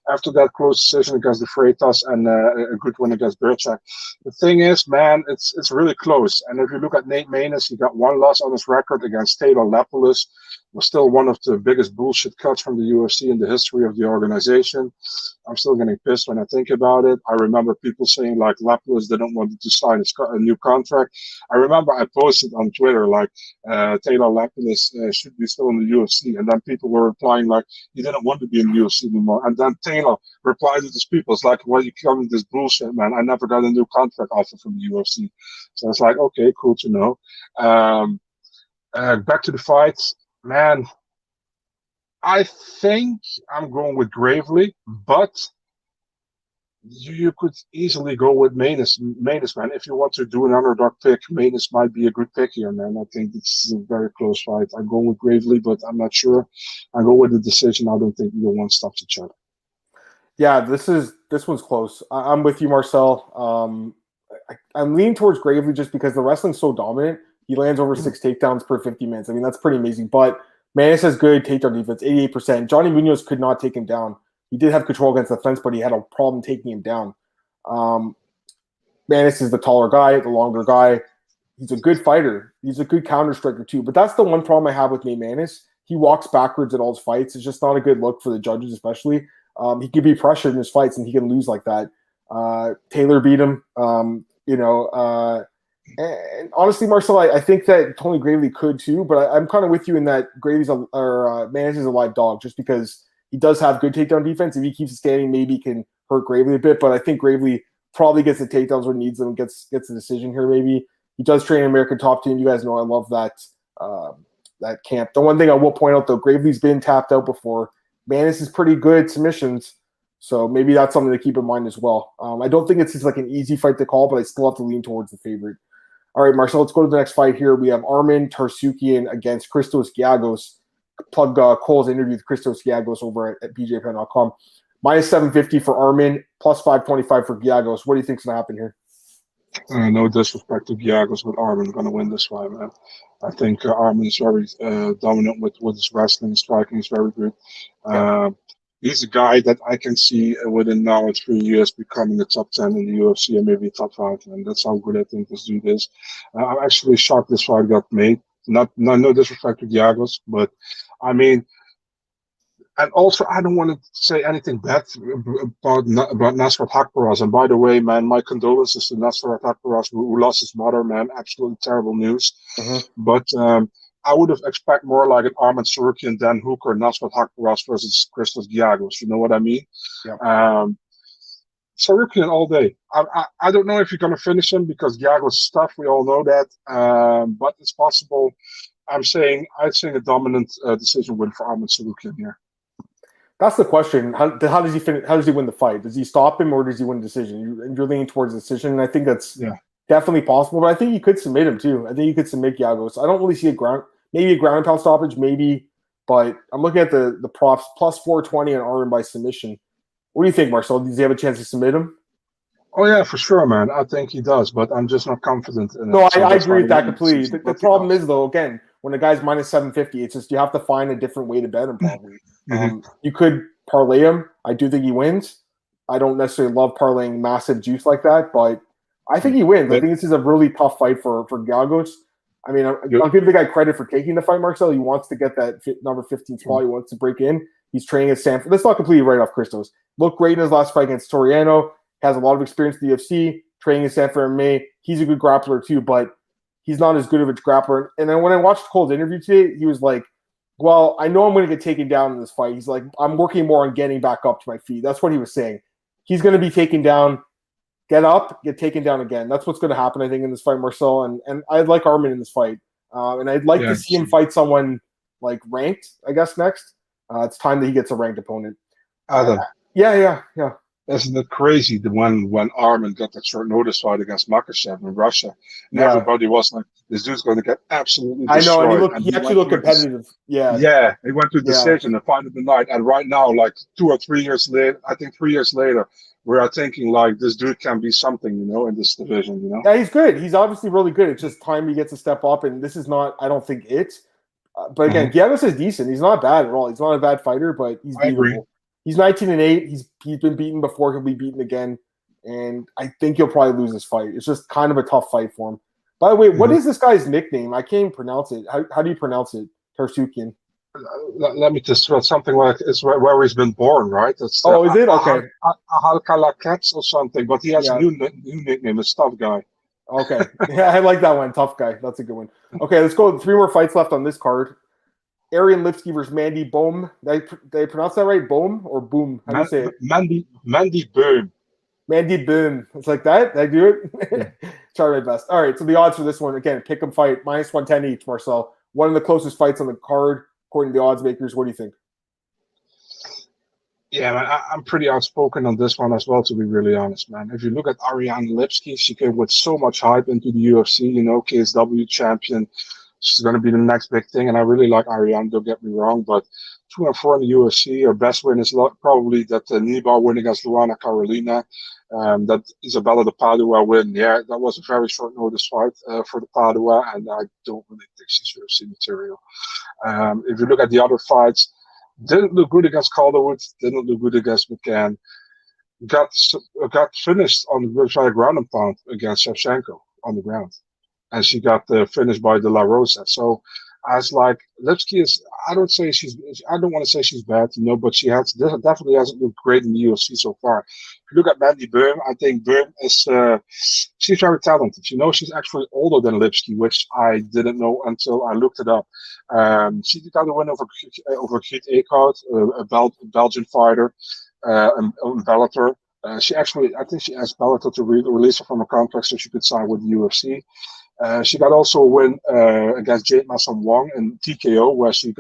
After that close decision against the Freitas and a good win against Birchak. The thing is, man, it's really close. And if you look at Nate Maness, he got one loss on his record against Taylor Lapoulos, was still one of the biggest bullshit cuts from the UFC in the history of the organization. I'm still getting pissed when I think about it. I remember people saying like Lapidus didn't want to sign a new contract. I remember I posted on Twitter like Taylor Lapidus should be still in the UFC, and then people were replying like he didn't want to be in the UFC anymore. And then Taylor replied to these people, it's like, "Why you come with this bullshit, man? I never got a new contract offer from the UFC." So it's like, okay, cool to know. Back to the fights, man. I think I'm going with Gravely, but you could easily go with Mannis, man. If you want to do an underdog pick, Mannis might be a good pick here, man. I think this is a very close fight. I'm going with Gravely, but I'm not sure. I go with the decision. I don't think either one stops each other. Yeah, this one's close. I'm with you, Marcel. I'm leaning towards Gravely just because the wrestling's so dominant. He lands over 6 takedowns per 50 minutes. I mean, that's pretty amazing. But Mannis has good takedown defense, 88%. Johnny Munoz could not take him down. He did have control against the fence, but he had a problem taking him down. Mannis is the taller guy, the longer guy. He's a good fighter. He's a good counter striker too. But that's the one problem I have with Nate Mannis. He walks backwards at all his fights. It's just not a good look for the judges, especially. He can be pressured in his fights, and he can lose like that. Taylor beat him. And honestly, Marcel, I think that Tony Gravely could too, but I'm kind of with you in that Mannis is a live dog just because he does have good takedown defense. If he keeps it standing, maybe he can hurt Gravely a bit, but I think Gravely probably gets the takedowns when he needs them and gets the decision here maybe. He does train in American Top Team. You guys know I love that camp. The one thing I will point out, though, Gravely's been tapped out before. Mannis is pretty good at submissions, so maybe that's something to keep in mind as well. I don't think it's just like an easy fight to call, but I still have to lean towards the favorite. All right, Marcel, let's go to the next fight here. We have Armin Tarzukian against Christos Giagos. Plug Cole's interview with Christos Giagos over at bjpen.com. Minus 750 for Armin, plus 525 for Giagos. What do you think's going to happen here? No disrespect to Giagos, but Armin going to win this fight, man. I think Armin is very dominant with his wrestling. Striking is very good. He's a guy that I can see within now or 3 years becoming a top 10 in the UFC and maybe a top 5. And that's how good I think this dude is. I'm actually shocked this fight got made. No disrespect to Giagos, but I mean, and also I don't want to say anything bad about Nasrat Haqparast. And by the way, man, my condolences to Nasrat Haqparast who lost his mother, man. Absolutely terrible news. But I would have expected more like an Armin Tsarukyan, Dan Hooker, Nasrat Haqparast versus Christos Giagos. You know what I mean? Yeah. Tsarukyan all day. I don't know if you're going to finish him because Giagos is tough. We all know that. But it's possible. I'd say a dominant decision win for Armin Tsarukyan here. That's the question. How does he finish? How does he win the fight? Does he stop him or does he win the decision? You're leaning towards the decision. And I think that's definitely possible. But I think he could submit him too. I think he could submit Giagos. I don't really see maybe a ground pound stoppage, maybe. But I'm looking at the props plus 420 on Armin by submission. What do you think, Marcel? Does he have a chance to submit him? Oh, yeah, for sure, man. I think he does, but I'm just not confident in it. No, I agree with that completely. The problem is, though, again, when a guy's minus 750, it's just you have to find a different way to bet him, probably. You could parlay him. I do think he wins. I don't necessarily love parlaying massive juice like that, but I think he wins. I think this is a really tough fight for Giagos. I mean, I'll give the guy credit for taking the fight, Marcel. He wants to get that number 15 spot. He wants to break in. He's training at Stanford. Let's not completely write off Christos. Looked great in his last fight against Toriano. Has a lot of experience in the UFC. Training at Stanford MMA. He's a good grappler too, but he's not as good of a grappler. And then when I watched Cole's interview today, he was like, well, I know I'm going to get taken down in this fight. He's like, I'm working more on getting back up to my feet. That's what he was saying. He's going to be taken down, get up, get taken down again. That's what's going to happen, I think, in this fight, Marcel. And I'd like Armin in this fight. And I'd like to see him fight someone like ranked, I guess, next. It's time that he gets a ranked opponent. Adam. Yeah. Isn't it crazy when Armin got that short notice fight against Makachev in Russia? And everybody was like, this dude's going to get absolutely destroyed. I know, and he actually looked competitive. Yeah, he went to decision, the fight of the night. And right now, like 2 or 3 years later, I think 3 years later, we are thinking like this dude can be something, in this division, Yeah, he's good. He's obviously really good. It's just time he gets to step up, and this is not, I don't think it. But again, Giagos is decent. He's not bad at all. He's not a bad fighter, but he's beatable. He's 19-8. He's been beaten before. He'll be beaten again, and I think he'll probably lose this fight. It's just kind of a tough fight for him. By the way, what is this guy's nickname? I can't even pronounce it. How do you pronounce it? Tarzukian. let me just throw something like it's where he's been born, right? It's Oh, is it? Okay. Ahalkalakets or something, but he has Yeah. a new nickname, it's Tough Guy. Okay. Yeah, I like that one. Tough guy. That's a good one. Okay, let's go. 3 more fights left on this card. Arian Lipski versus Mandy Bohm. Did I pronounce that right? Bohm or Boom? How do you say it? Mandy Boom. Mandy Boom. It's like that? Did I do it? Yeah. Try my best. All right, so the odds for this one, again, pick 'em fight, -110 each, Marcel. One of the closest fights on the card, according to the odds makers. What do you think? Yeah, man, I'm pretty outspoken on this one as well, to be really honest, man. If you look at Ariane Lipski, she came with so much hype into the UFC, KSW champion. She's going to be the next big thing, and I really like Ariane, don't get me wrong, but 2-4 in the UFC, her best win is probably that knee bar win against Luana Carolina, that Isabella de Padua win. Yeah, that was a very short notice fight for the Padua, and I don't really think she's UFC material. If you look at the other fights, didn't look good against Calderwood, didn't look good against McCann. Got finished on the ground and pound against Shevchenko on the ground. And she got finished by De La Rosa. So as like Lipski is, I don't want to say she's bad, but she definitely hasn't looked great in the UFC so far. If you look at Mandy Boom, I think Boom is she's very talented. She's actually older than Lipski, which I didn't know until I looked it up. She got a win over Griet Eekhout, a Belgian fighter, and Bellator. I think she asked Bellator to release her from a contract so she could sign with the UFC. She got also a win against Jade Mason Wong in TKO, where she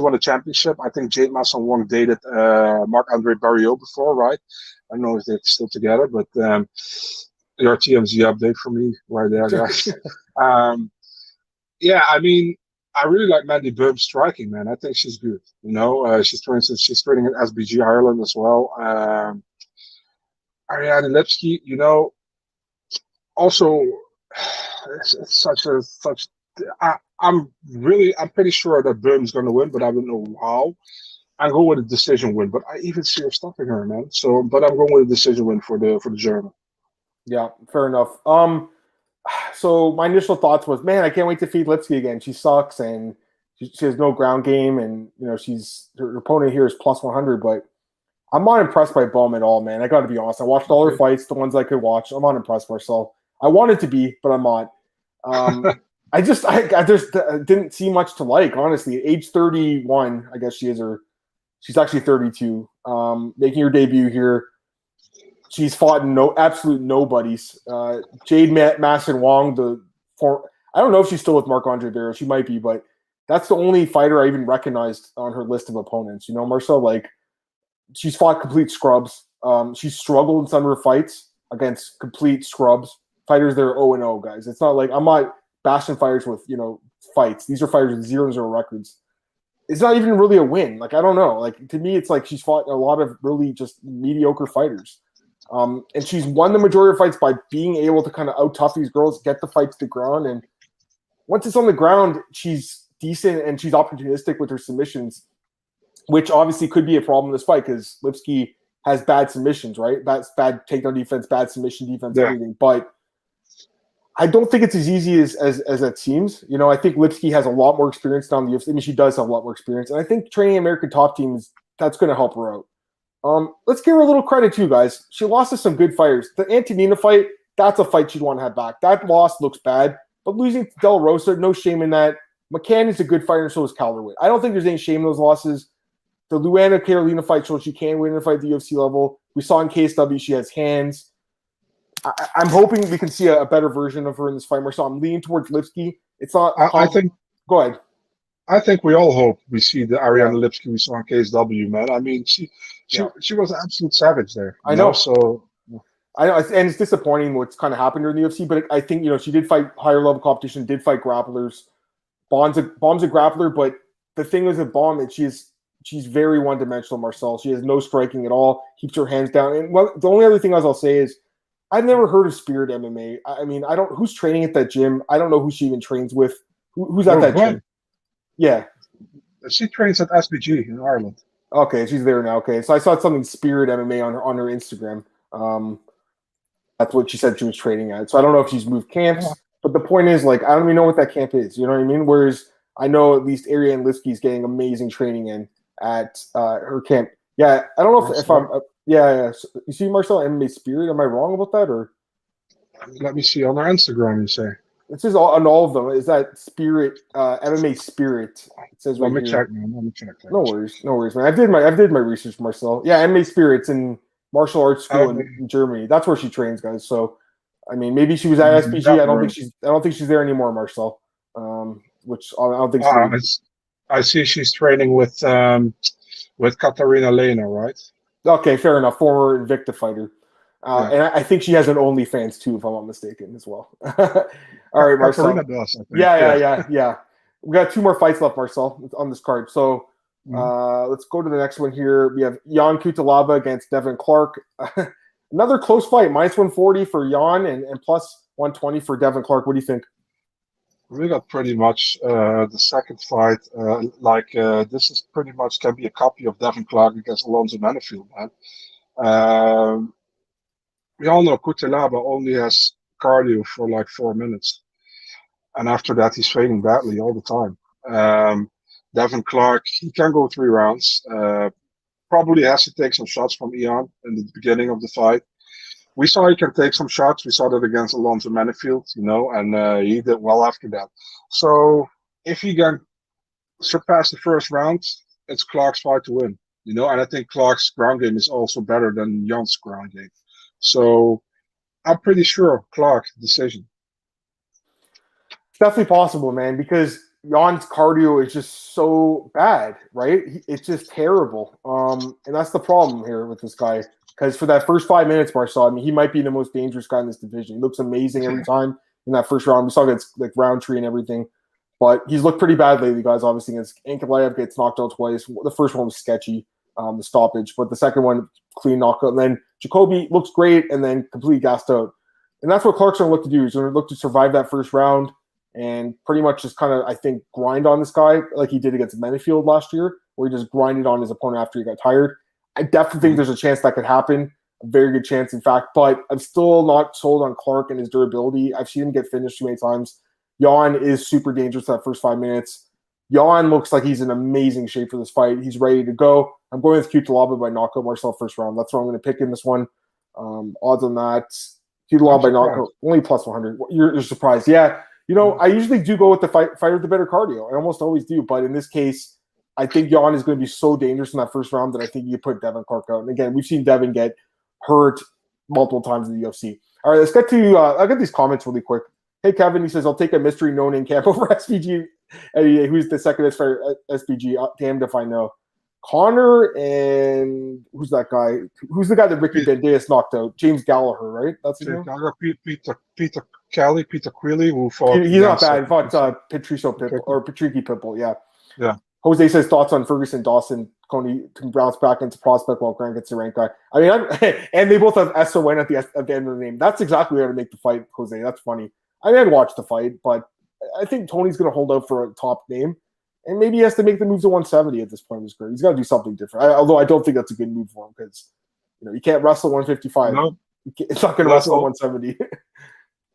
won the championship. I think Jade Mason Wong dated Marc-Andre Barriot before, right? I don't know if they're still together, but your TMZ update for me right there, guys. Yeah, I mean, I really like Mandy Boom striking, man. I think she's good. She's training at SBG Ireland as well. Ariane Lipski, also. It's I'm pretty sure that Boom's going to win, but I don't know how. I'm going with a decision win, but I even see her stopping her, man. So, but I'm going with a decision win for the German. Yeah, fair enough. So my initial thoughts was, man, I can't wait to feed Lipski again. She sucks, and she has no ground game, and her opponent here is +100, but I'm not impressed by Bohm at all, man. I got to be honest. I watched all her fights, the ones I could watch. I'm not impressed myself. I wanted to be, but I'm not. I just didn't see much to like, honestly. At age 31, I guess she's actually 32, making her debut here. She's fought absolute nobodies. Jade Mason Wong, I don't know if she's still with Marc-Andre Barriot. She might be, but that's the only fighter I even recognized on her list of opponents. Marcel, she's fought complete scrubs. She's struggled in some of her fights against complete scrubs. Fighters that are 0-0, guys. It's not like I'm not bashing fighters with, fights. These are fighters with 0-0 records. It's not even really a win. I don't know. To me, it's like she's fought a lot of really just mediocre fighters. And she's won the majority of fights by being able to kind of out-tough these girls, get the fight to the ground. And once it's on the ground, she's decent and she's opportunistic with her submissions, which obviously could be a problem in this fight because Lipski has bad submissions, right? That's bad takedown defense, bad submission defense, everything. But I don't think it's as easy as it seems. I think Lipski has a lot more experience down the UFC. I mean, she does have a lot more experience. And I think training American top teams, that's going to help her out. Let's give her a little credit too, guys. She lost to some good fighters. The Antonina fight, that's a fight she'd want to have back. That loss looks bad. But losing to Del Rosa, no shame in that. McCann is a good fighter, and so is Calderwood. I don't think there's any shame in those losses. The Luana Carolina fight shows she can win a fight at the UFC level. We saw in KSW she has hands. I'm hoping we can see a better version of her in this fight, Marcel. I'm leaning towards Lipski. It's not. I think. Go ahead. I think we all hope we see the Ariane Lipski we saw in KSW, man. I mean, she was an absolute savage there. I know. So I know, and it's disappointing what's kind of happened during the UFC. But I think she did fight higher level competition, did fight grapplers. Bomb's a grappler, but the thing is with Bomb, she's very one dimensional. Marcel, she has no striking at all. Keeps her hands down. And the only other thing I'll say is, I've never heard of Spirit MMA. I mean, I don't. Who's training at that gym? I don't know who she even trains with. Who's at that gym? Yeah, she trains at SBG in Ireland. Okay, she's there now. Okay, so I saw something Spirit MMA on her Instagram. That's what she said she was training at. So I don't know if she's moved camps, but the point is, I don't even know what that camp is. You know what I mean? Whereas I know at least Ariane Lipsky's getting amazing training in at her camp. Yeah, I don't know if I'm. Yeah. So you see Marcel MMA Spirit? Am I wrong about that or? Let me see on our Instagram. You say it says on all of them. Is that Spirit MMA Spirit? It says right Let me here. check, man. Let me check. No worries, man. I did my research, Marcel. Yeah, MMA Spirit's in martial arts school in Germany. That's where she trains, guys. So, I mean, maybe she was at SPG. I don't think she's there anymore, Marcel. Which I don't think. I see she's training with Katarina Lena, right? Okay, fair enough. Former Invicta fighter. And I think she has an OnlyFans too, if I'm not mistaken, as well. All right, Marcel. Does, Yeah. We got 2 more fights left, Marcel, on this card. So let's go to the next one here. We have Yon Kutilava against Devin Clark. Another close fight, -140 for Yon and plus 120 for Devin Clark. What do you think? We got pretty much the second fight. This is pretty much can be a copy of Devin Clark against Alonso Manifield, man. We all know Cutelaba only has cardio for like 4 minutes. And after that, he's fading badly all the time. Devin Clark, he can go 3 rounds. Probably has to take some shots from Yon in the beginning of the fight. We saw he can take some shots. We saw that against Alonso Manifield, and he did well after that. So if he can surpass the first round, it's Clark's fight to win, and I think Clark's ground game is also better than Yon's ground game. So I'm pretty sure Clark decision. It's definitely possible, man, because Yon's cardio is just so bad, right? It's just terrible. And that's the problem here with this guy. Because for that first 5 minutes, Marcel, I mean, he might be the most dangerous guy in this division. He looks amazing every time in that first round. We saw against like Roundtree and everything. But he's looked pretty bad lately, guys, obviously. Against Ankalaev gets knocked out twice. The first one was sketchy, the stoppage. But the second one, clean knockout. And then Jacoby looks great and then completely gassed out. And that's what Clark's going to look to do. He's going to look to survive that first round and pretty much just kind of, I think, grind on this guy like he did against Manifield last year, where he just grinded on his opponent after he got tired. I definitely think there's a chance that could happen, a very good chance, in fact. But I'm still not sold on Clark and his durability. I've seen him get finished too many times. Yon is super dangerous that first 5 minutes. Yon looks like he's in amazing shape for this fight. He's ready to go. I'm going with Cutelaba by knockout, Marcel, first round. That's what I'm going to pick in this one. Odds on that. Cutelaba by knockout, only plus 100. You're surprised. Yeah. I usually do go with the fighter with the better cardio. I almost always do. But in this case, I think Yon is going to be so dangerous in that first round that I think you put Devin Clark out. And again, we've seen Devin get hurt multiple times in the UFC. All right, let's get to I'll get these comments really quick. Hey, Kevin, he says, I'll take a mystery no-name camp over SPG. Who's the second best fighter at SPG? Damned if I know. Connor and who's that guy? Who's the guy that Ricky Banderas knocked out? James Gallagher, right? That's his name? Peter Kelly, Peter Quilly, who fought. He's not bad. He fought Patricio Pitbull, or Patricky Pitbull, yeah. Yeah. Jose says thoughts on Ferguson Dawson. Coney can bounce back into prospect while Grant gets the rank guy. I mean, and they both have SON at the end of the name. That's exactly how to make the fight, Jose. That's funny. I mean, I'd watch the fight, but I think Tony's going to hold out for a top name. And maybe he has to make the move to 170 at this point in his career. He's got to do something different. Although I don't think that's a good move for him because, you can't wrestle 155. No. It's not going to wrestle 170.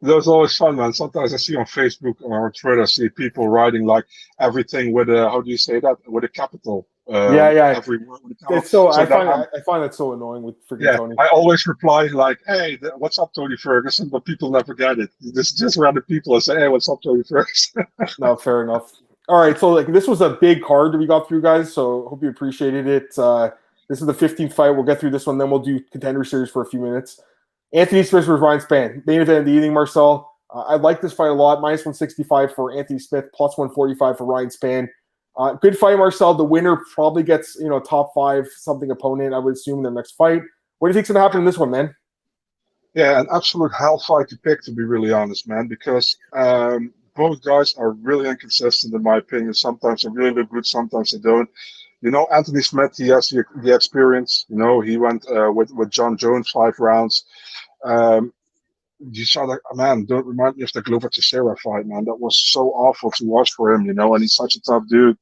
That's always fun, man. Sometimes I see on Facebook or Twitter, I see people writing like everything with a, how do you say that? With a capital. Every word with a capital. It's so I find that so annoying with freaking Tony. I always reply like, hey, what's up, Tony Ferguson? But people never get it. This is just random people. I say, hey, what's up, Tony Ferguson? No, fair enough. All right, so this was a big card that we got through, guys. So hope you appreciated it. This is the 15th fight. We'll get through this one, then we'll do Contender Series for a few minutes. Anthony Smith versus Ryan Spann. Main event of the evening, Marcel. I like this fight a lot. -165 for Anthony Smith, +145 for Ryan Spann. Good fight, Marcel. The winner probably gets top 5 something opponent, I would assume, in their next fight. What do you think's going to happen in this one, man? Yeah, an absolute hell fight to pick, to be really honest, man, because both guys are really inconsistent, in my opinion. Sometimes they really look good, sometimes they don't. Anthony Smith, he has the experience. He went with John Jones 5 rounds. You saw that, man, don't remind me of the Glover Teixeira fight, man. That was so awful to watch for him, and he's such a tough dude.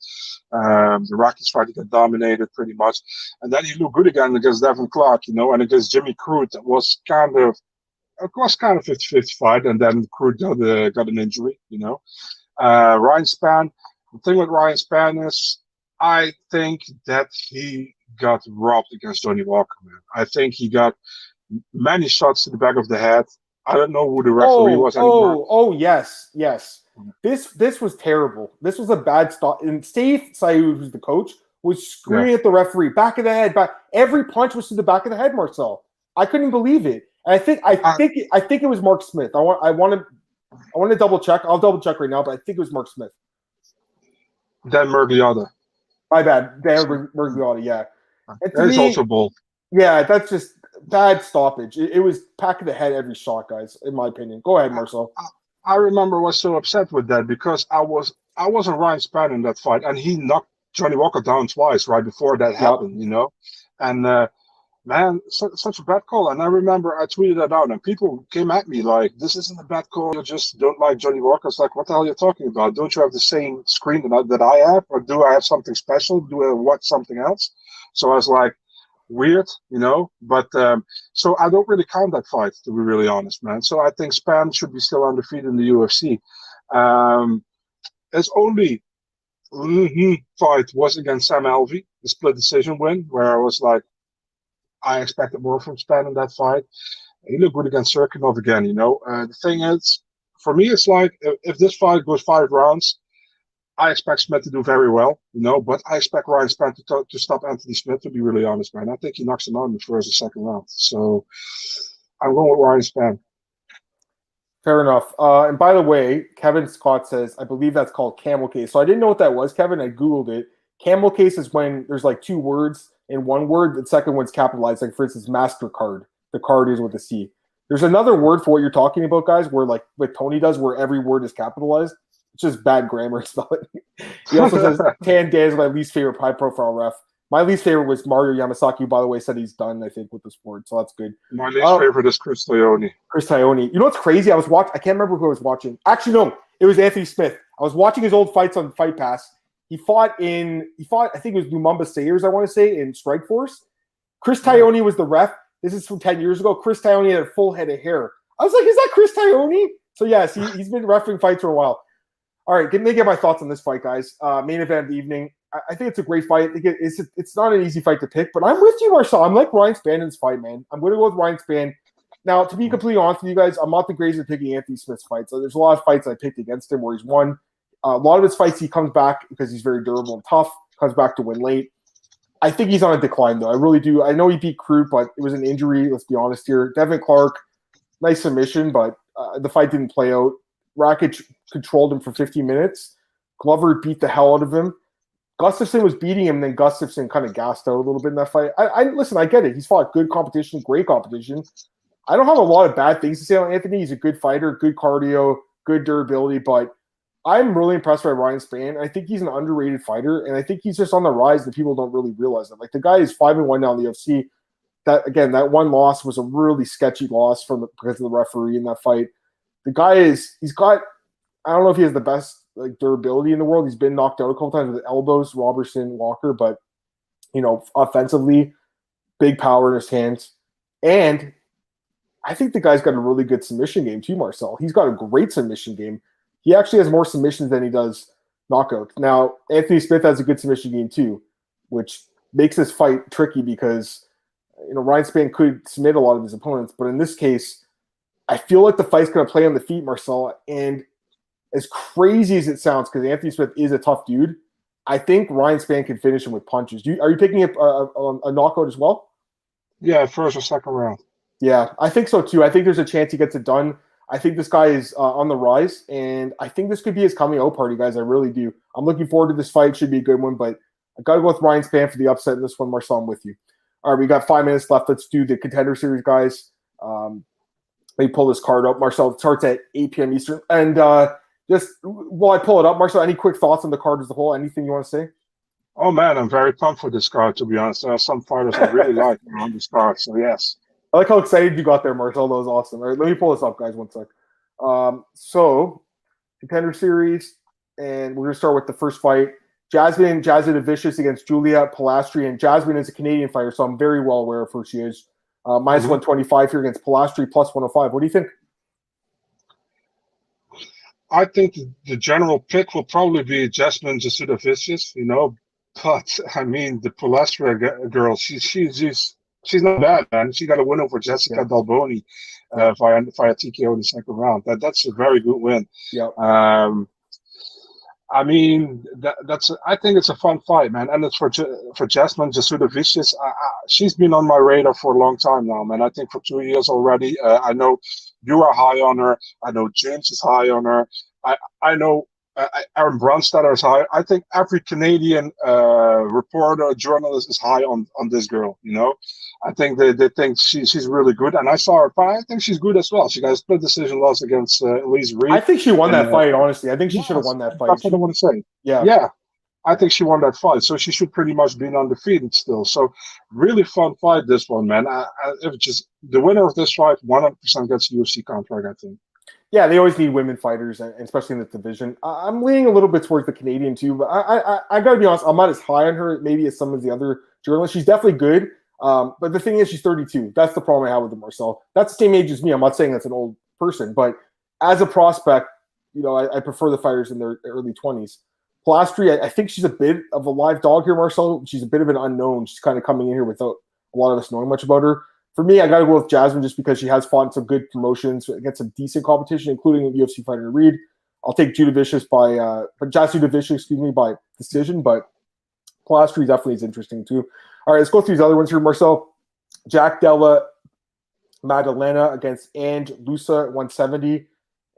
The Rockies fight, he got dominated pretty much. And then he looked good again against Devin Clark, and against Jimmy Crute. That was kind of 50-50 fight, and then Crute got an injury, Ryan Spann, The thing with Ryan Spann is, I think that he got robbed against Johnny Walker, man. I think he got many shots to the back of the head. I don't know who the referee was anymore. Yes. This was terrible. This was a bad stop. And Steve Sayoud, who's the coach, was screaming at the referee, back of the head, back. Every punch was to the back of the head, Marcel. I couldn't believe it. And I think it was Mark Smith. I want to double check. I'll double check right now, but I think it was Mark Smith. Dan Murgliata. My bad. Dan Murgliata, yeah. That's also bold. Yeah, that's just bad stoppage. It was back of the head every shot, guys, in my opinion. Go ahead, Marcel. I remember I was so upset with that because I wasn't Ryan Spann in that fight, and he knocked Johnny Walker down twice right before that happened, you know? And, man, such a bad call. And I remember I tweeted that out, and people came at me like, this isn't a bad call. You just don't like Johnny Walker. It's like, what the hell are you talking about? Don't you have the same screen that I have? Or do I have something special? Do I watch something else? So I was like, weird, you know? But so I don't really count that fight, to be really honest, man. So I think Spann should be still undefeated in the UFC. His only fight was against Sam Alvey, the split decision win, where I was like, I expected more from Spann in that fight. He looked good against Serkinov again, you know. The thing is, for me, it's like, if this fight goes 5 rounds, I expect Smith to do very well, you know, but I expect Ryan Spann to stop Anthony Smith, to be really honest, man. I think he knocks him out in the first or second round. So I'm going with Ryan Spann. Fair enough. And by the way, Kevin Scott says, I believe that's called camel case. So I didn't know what that was, Kevin. I Googled it. Camel case is when there's like 2 words in one word. The second one's capitalized. Like, for instance, MasterCard. The card is with a C. There's another word for what you're talking about, guys, where like what Tony does, where every word is capitalized. It's just bad grammar spelling. He also says, Tan Dan is my least favorite high-profile ref. My least favorite was Mario Yamasaki, who, by the way, said he's done, I think, with the sport. So that's good. My least favorite is Chris Toyoni. Chris Toyoni. You know what's crazy? I can't remember who I was watching. Actually, no. It was Anthony Smith. I was watching his old fights on Fight Pass. He fought, I think it was Lumumba Sayers, I want to say, in Strikeforce. Chris Toyoni was the ref. This is from 10 years ago. Chris Toyoni had a full head of hair. I was like, is that Chris Toyoni? So, yes, he's been refereeing fights for a while. All right, let me get my thoughts on this fight, guys. Main event of the evening. I think it's a great fight. I think it's not an easy fight to pick, but I'm with you, Marcel. I'm like Ryan Spann in this fight, man. I'm going to go with Ryan Spann. Now, to be completely honest with you guys, I'm not the greatest at picking Anthony Smith's fights. So there's a lot of fights I picked against him where he's won. A lot of his fights, he comes back because he's very durable and tough, comes back to win late. I think he's on a decline, though. I really do. I know he beat Crute, but it was an injury. Let's be honest here. Devin Clark, nice submission, but the fight didn't play out. Rakic controlled him for 15 minutes. Glover beat the hell out of him. Gustafsson was beating him, and then Gustafsson kind of gassed out a little bit in that fight. Listen, I get it. He's fought good competition, great competition. I don't have a lot of bad things to say on Anthony. He's a good fighter, good cardio, good durability, but I'm really impressed by Ryan Spann. I think he's an underrated fighter, and I think he's just on the rise that people don't really realize it. Like, the guy is 5-1 now in the UFC. That one loss was a really sketchy loss because of the referee in that fight. The guy he's got, I don't know if he has the best like durability in the world. He's been knocked out a couple times with elbows, Robertson, Walker, but offensively, big power in his hands. And I think the guy's got a really good submission game too, Marcel. He's got a great submission game. He actually has more submissions than he does knockouts. Now, Anthony Smith has a good submission game too, which makes this fight tricky because Ryan Spann could submit a lot of his opponents, but in this case, I feel like the fight's going to play on the feet, Marcel, and as crazy as it sounds, because Anthony Smith is a tough dude, I think Ryan Spann can finish him with punches. Are you picking up a knockout as well? Yeah, first or second round. Yeah, I think so too. I think there's a chance he gets it done. I think this guy is on the rise, and I think this could be his coming out party, guys. I really do. I'm looking forward to this fight. Should be a good one, but I got to go with Ryan Spann for the upset in this one. Marcel, I'm with you. All right, we got 5 minutes left. Let's do the Contender Series, guys. Let me pull this card up. Marcel, it starts at 8 p.m. Eastern. And just while I pull it up, Marcel, any quick thoughts on the card as a whole? Anything you want to say? Oh, man, I'm very pumped for this card, to be honest. There are some fighters I really like on this card, so yes. I like how excited you got there, Marcel. That was awesome. All right, let me pull this up, guys, one sec. So, Contender Series, and we're going to start with the first fight. Jasmine Vicious against Julia Pilastri, and Jasmine is a Canadian fighter, so I'm very well aware of who she is. Minus 125 here against Pilastri, plus 105. What do you think? I think the general pick will probably be Jasmine Jasudavicius, but I mean the Polestra girl, she's not bad, man. She got a win over Jessica Yeah. Dalboni Yeah. via TKO in the second round. That's a very good win. Yeah. I mean, I think it's a fun fight, man. And it's for Jasmine Jasudavicius. She's been on my radar for a long time now, man. I think for 2 years already. I know you are high on her. I know James is high on her. I know Aaron Brunstadter is high. I think every Canadian reporter, journalist is high on this girl, I think they think she's really good, and I saw her fight. I think she's good as well. She got a split decision loss against Elise Reed. I think she won that fight, honestly. I think she should have won that fight. That's what I want to say. Yeah. I think she won that fight, so she should pretty much be undefeated still. So, really fun fight, this one, man. If just the winner of this fight, 100% gets a UFC contract, I think. Yeah, they always need women fighters, and especially in this division. I'm leaning a little bit towards the Canadian too, but I gotta be honest, I'm not as high on her maybe as some of the other journalists. She's definitely good. But the thing is, she's 32. That's the problem I have with Marcel. That's the same age as me. I'm not saying that's an old person, but as a prospect, I prefer the fighters in their early 20s. Plastri, I think she's a bit of a live dog here, Marcel. She's a bit of an unknown. She's kind of coming in here without a lot of us knowing much about her. For me, I got to go with Jasmine just because she has fought in some good promotions against some decent competition, including UFC fighter Reed. I'll take Jasudavicius by decision, but Plastri definitely is interesting too. All right, let's go through these other ones here, Marcel. Jack Della Maddalena against Ange Lusa 170.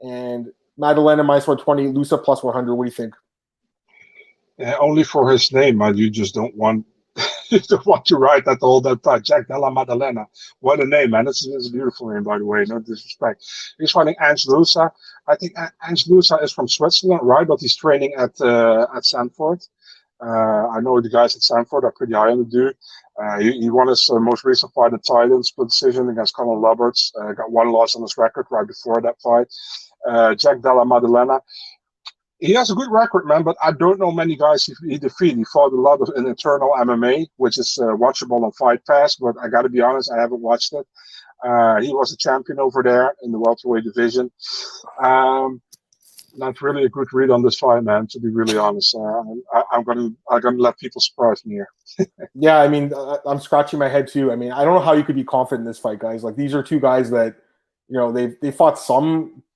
And Maddalena minus 120, Lusa plus 100. What do you think? Yeah, only for his name, man. You just don't want to write that all that time. Jack Della Maddalena. What a name, man. It's a beautiful name, by the way. No disrespect. He's fighting Ange Lusa. I think Ange Lusa is from Switzerland, right? But he's training at Sanford. I know the guys at Sanford are pretty high on the dude. He won his most recent fight in Thailand, split decision against Conor Roberts. Got one loss on his record right before that fight. Jack Della Maddalena. He has a good record, man, but I don't know many guys he defeated. He fought a lot in internal MMA, which is watchable on Fight Pass, but I got to be honest, I haven't watched it. He was a champion over there in the welterweight division. Not really a good read on this fight, man, to be really honest. I'm gonna let people surprise me here. Yeah, I mean, I'm scratching my head too. I mean, I don't know how you could be confident in this fight, guys. Like, these are two guys that, they fought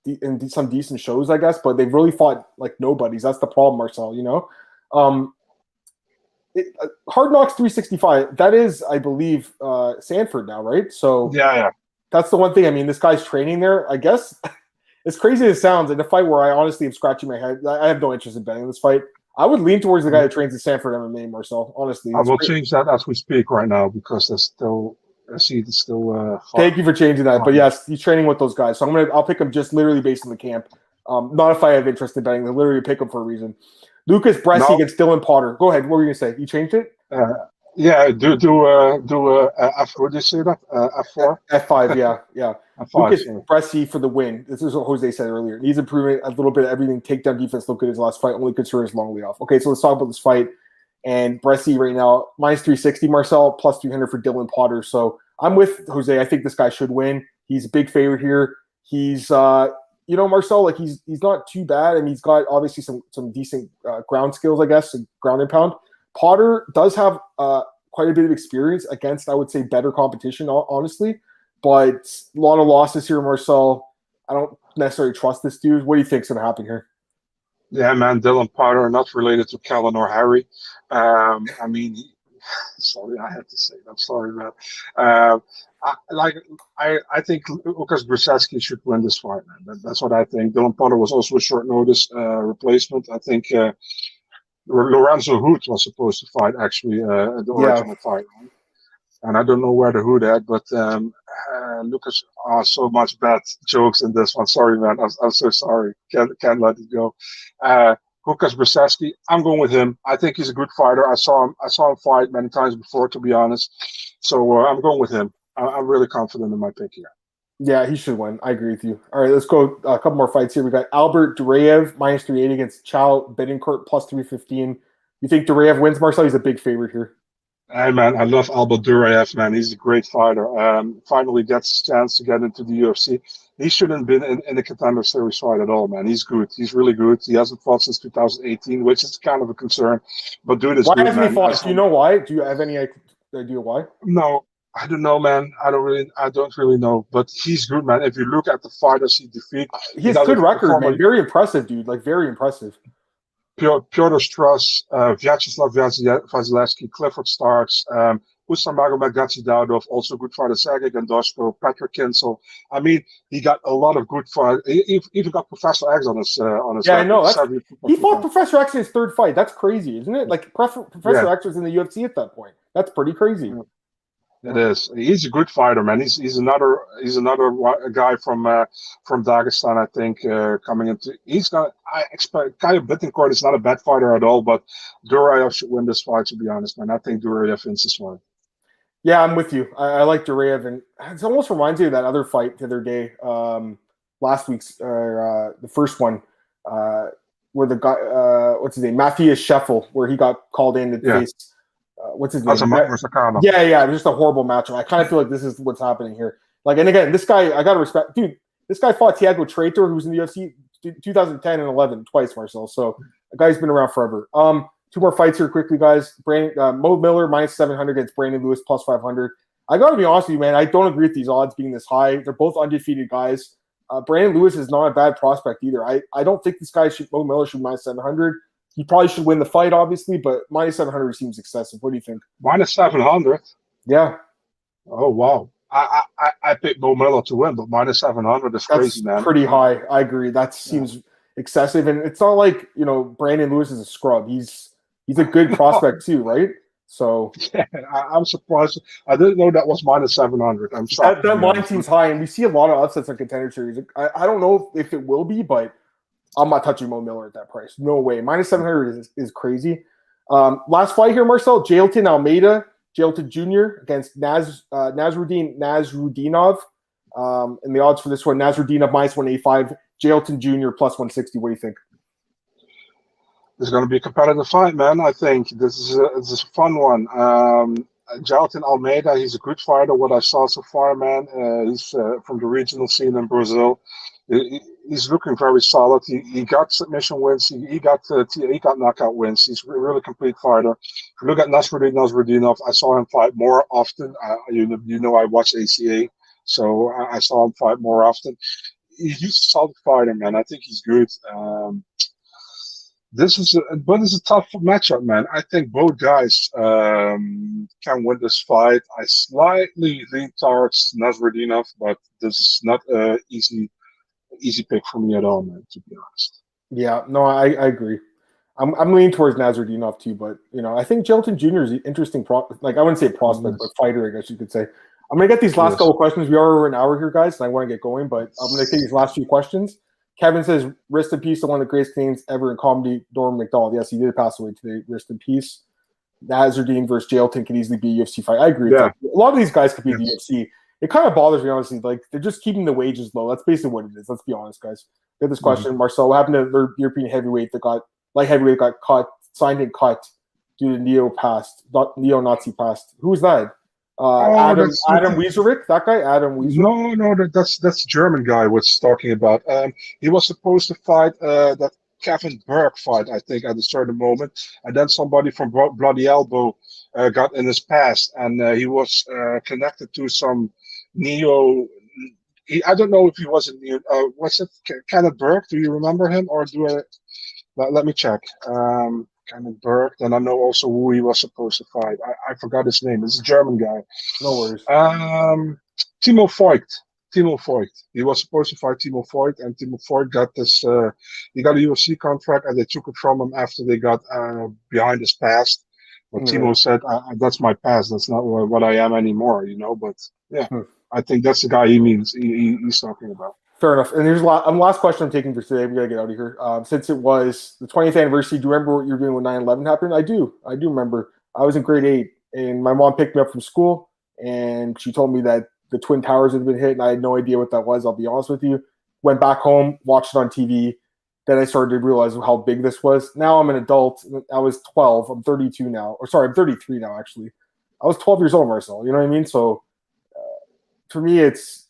in some decent shows, I guess, but they've really fought like nobodies. That's the problem, Marcel. Hard Knocks 365. That is, I believe, Sanford now, right? So yeah, that's the one thing. I mean, this guy's training there, I guess. As crazy as it sounds, in a fight where I honestly am scratching my head, I have no interest in betting this fight. I would lean towards the guy who trains at Sanford MMA, Marcel. Honestly, I will change that as we speak right now because there's still. I see it's still. Thank you for changing that, but yes, he's training with those guys, so I'll pick him just literally based on the camp. Not if I have interest in betting. I literally pick him for a reason. Lucas Bresci against Dylan Potter. Go ahead. What were you gonna say? You changed it? Yeah. Do F. What did you say that? F4. F5. Yeah. F5, Lucas Bresci for the win. This is what Jose said earlier. He's improving a little bit of everything. Takedown defense looked good his last fight. Only concern is long way off. Okay, so let's talk about this fight. And Bresci right now minus 360. Marcel plus 300 for Dylan Potter. So I'm with Jose. I think this guy should win. He's a big favorite here. He's, Marcel, like he's not too bad, and he's got obviously some decent ground skills, I guess, ground and pound. Potter does have quite a bit of experience against, I would say, better competition, honestly, but a lot of losses here, Marcel. I don't necessarily trust this dude. What do you think's going to happen here? Yeah, man, Dylan Potter, not related to Callan or Harry. I mean. Sorry, I have to say that. Sorry, man. I think Lukas Brzezinski should win this fight, man. That's what I think. Dylan Potter was also a short notice replacement. I think Lorenzo Hood was supposed to fight actually at the original fight, right? And I don't know where the Hood at, but Lucas, so much bad jokes in this one. Sorry, man. I'm so sorry. Can't let it go. Lukas Brzezinski, I'm going with him. I think he's a good fighter. I saw him fight many times before, to be honest. So I'm going with him. I'm really confident in my pick here. Yeah, he should win. I agree with you. All right, let's go a couple more fights here. We got Alpert Duraev minus 380 against Chow Betancourt plus 315. You think Duraev wins, Marcel? He's a big favorite here. Hey, man, I love Albert Duraev, man. He's a great fighter. Finally gets his chance to get into the UFC. he shouldn't have been in the Contender Series fight at all, man. He's good. He's really good. He hasn't fought since 2018, which is kind of a concern. But dude is Why good, hasn't he man. fought? Do you know why? Do you have any idea why? No, I don't know, man. I don't really know. But he's good, man. If you look at the fighters he defeated, He has good record, man. Very impressive, dude. Like, very impressive. Piotr Struss, Vyacheslav Vasilevsky, Clifford Starks, Usman Magomedov, also good fighter, Sergey Gandoshko, Patrick Kinsel. I mean, he got a lot of good fighters. He even got Professor X on his. Yeah, I know. He fought Professor X in his third fight. That's crazy, isn't it? Like, Professor X was in the UFC at that point. That's pretty crazy. It is. He's a good fighter, man. He's another guy from Dagestan, I think, coming into. I expect Kaya Bittencourt is not a bad fighter at all, but Duraev should win this fight. To be honest, man, I think Duraev wins this fight. Yeah, I'm with you. I like Duraev, and it almost reminds me of that other fight the other day, last week's the first one, where the guy, what's his name, Matthias Scheffel, where he got called in to face. What's his name? Yeah, it was just a horrible matchup. I kind of feel like this is what's happening here. Like, and again, this guy, I gotta respect, dude. This guy fought Thiago Traitor, who was in the UFC 2010 and 11 twice, Marcel. So the guy's been around forever. Two more fights here quickly, guys. Mo Miller minus 700 against Brandon Lewis plus 500. I gotta be honest with you, man. I don't agree with these odds being this high. They're both undefeated guys. Brandon Lewis is not a bad prospect either. I don't think this guy Mo Miller should minus 700. He probably should win the fight, obviously, but minus 700 seems excessive. What do you think? Minus 700? Yeah. Oh, wow. I picked Mo Miller to win, but minus 700 is crazy, man. Pretty high. I agree. That seems excessive. And it's not like, Brandon Lewis is a scrub. He's a good prospect too, right? So yeah, I'm surprised. I didn't know that was minus 700. I'm sorry. That line seems high, and we see a lot of upsets on Contender Series. I don't know if it will be, but I'm not touching Mo Miller at that price. No way. Minus 700 is crazy. Last fight here, Marcel. Jailton Almeida, Jailton Jr. against Nasrudinov. And the odds for this one, Nasrudinov minus 185, Jailton Jr. plus 160. What do you think? It's going to be a competitive fight, man. I think this is a fun one. Jailton Almeida, he's a good fighter. What I saw so far, man, he's from the regional scene in Brazil. He's looking very solid. He got submission wins. He got knockout wins. He's a really complete fighter. If you look at Nasrudinov, I saw him fight more often. I watch ACA, so I saw him fight more often. He's a solid fighter, man. I think he's good. But it's a tough matchup, man. I think both guys can win this fight. I slightly lean towards Nasrudinov, but this is not an easy pick for me at all, man, to be honest. Yeah, no, I agree. I'm leaning towards Nasrudinov too, but I think Jailton Jr. is an interesting I wouldn't say prospect, but fighter, I guess you could say. I'm gonna get these last couple questions. We are over an hour here, guys, and I want to get going, but I'm gonna take these last few questions. Kevin says, rest in peace to one of the greatest names ever in comedy, Norm McDonald. Yes, he did pass away today. Rest in peace. Nasruddin versus Jailton could easily be a UFC fight. I agree with that. A lot of these guys could be the UFC. It kind of bothers me, honestly. Like, they're just keeping the wages low. That's basically what it is. Let's be honest, guys. Get this question. Marcel, what happened to their European heavyweight that got signed and cut due to neo-Nazi past? Who's that? Adam Wieserich? That guy? Adam Wieserich? No, that's the German guy was talking about. He was supposed to fight that Kevin Burke fight, I think, at a certain moment. And then somebody from Bloody Elbow got in his past. And he was connected to some I don't know if he was a neo. Was it Kenneth Burke? Do you remember him? Or let me check. Kenneth Burke. Then I know also who he was supposed to fight. I forgot his name. It's a German guy. No worries. Timo Voigt. He was supposed to fight Timo Voigt, and Timo Voigt got this. He got a UFC contract, and they took it from him after they got behind his past. But Timo said, "That's my past. That's not what I am anymore." But yeah, I think that's the guy he means. He's talking about. Fair enough. And here's last question I'm taking for today. We gotta get out of here. Since it was the 20th anniversary, do you remember what you were doing when 9/11 happened? I do remember. I was in grade 8, and my mom picked me up from school, and she told me that the Twin Towers had been hit, and I had no idea what that was. I'll be honest with you. Went back home, watched it on TV. Then I started to realize how big this was. Now I'm an adult. I was 12. I'm 32 now. I'm 33 now, actually. I was 12 years old, Marcel. You know what I mean? So for me, it's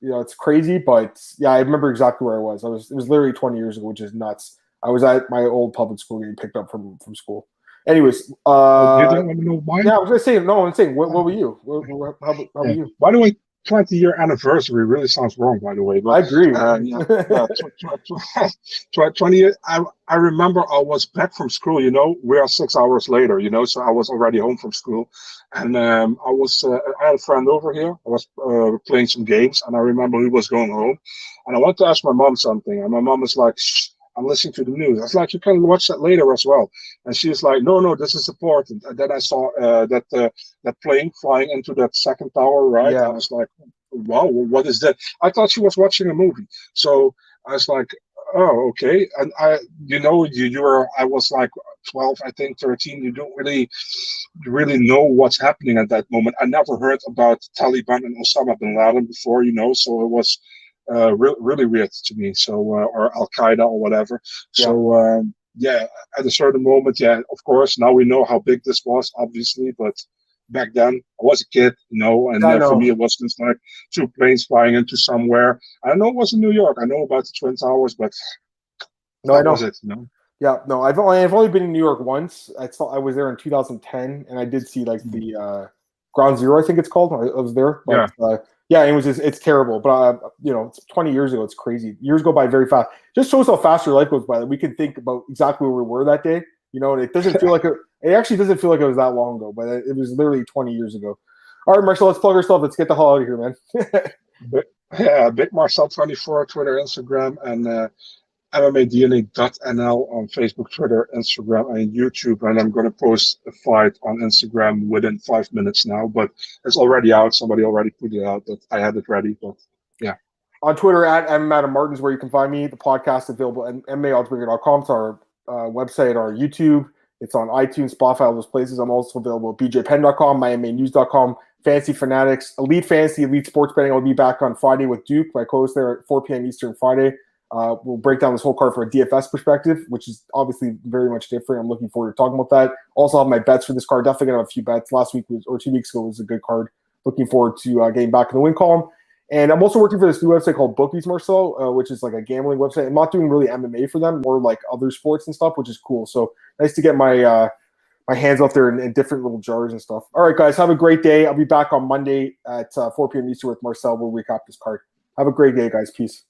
it's crazy, but yeah, I remember exactly where I was. It was literally 20 years ago, which is nuts. I was at my old public school getting picked up from school. Anyways, you don't want to know why? yeah, I was gonna say no. I'm saying, what were you? How about you? By the way, 20-year anniversary really sounds wrong, by the way. But, I agree. 20 years. I remember I was back from school. We are 6 hours later. So I was already home from school, and I had a friend over here. I was playing some games, and I remember he was going home, and I wanted to ask my mom something, and my mom was like, "Shh, I'm listening to the news." I was like, "You can watch that later as well." And she was like, no, this is important. And then I saw that plane flying into that second tower, right? Yeah. I was like, wow, what is that? I thought she was watching a movie. So I was like, oh, okay. And I was like 12, I think 13. You don't really know what's happening at that moment. I never heard about Taliban and Osama bin Laden before, so it was really weird to me. So or Al Qaeda or whatever. Yeah. So at a certain moment, of course, now we know how big this was, obviously, but back then I was a kid, and for me it was just like two planes flying into somewhere. I know it was in New York. I know about the Twin Towers, but no, I know. Was it? Yeah, no, I've only been in New York once. I was there in 2010, and I did see like the Ground Zero, I think it's called. I was there. But, it was it's terrible. But it's 20 years ago. It's crazy. Years go by very fast. Just shows how fast your life goes by. That we can think about exactly where we were that day. And it doesn't feel like it actually doesn't feel like it was that long ago, but it was literally 20 years ago. All right, Marcel, let's plug ourselves. Let's get the hell out of here, man. Big Marcel 24, Twitter, Instagram, and MMADNA.nl on Facebook, Twitter, Instagram, and YouTube. And I'm going to post a fight on Instagram within 5 minutes now, but it's already out. Somebody already put it out, but I had it ready. But yeah. On Twitter, at MMADamMartins, where you can find me. The podcast available at MMAObdaily.com. It's our website, our YouTube. It's on iTunes, Spotify, all those places. I'm also available at bjpenn.com, MyMMAnews.com, Fantasy Fanatics, Elite Fantasy, Elite Sports Betting. I'll be back on Friday with Duke, my co-host there at 4 p.m. Eastern Friday. We'll break down this whole card from a DFS perspective, which is obviously very much different. I'm looking forward to talking about that. Also have my bets for this card. Definitely going to have a few bets. Last week or 2 weeks ago was a good card. Looking forward to getting back in the win column. And I'm also working for this new website called Bookies, Marcel, which is like a gambling website. I'm not doing really MMA for them, more like other sports and stuff, which is cool. So nice to get my my hands out there in different little jars and stuff. All right, guys, have a great day. I'll be back on Monday at 4 p.m. Eastern with Marcel. We'll recap this card. Have a great day, guys. Peace.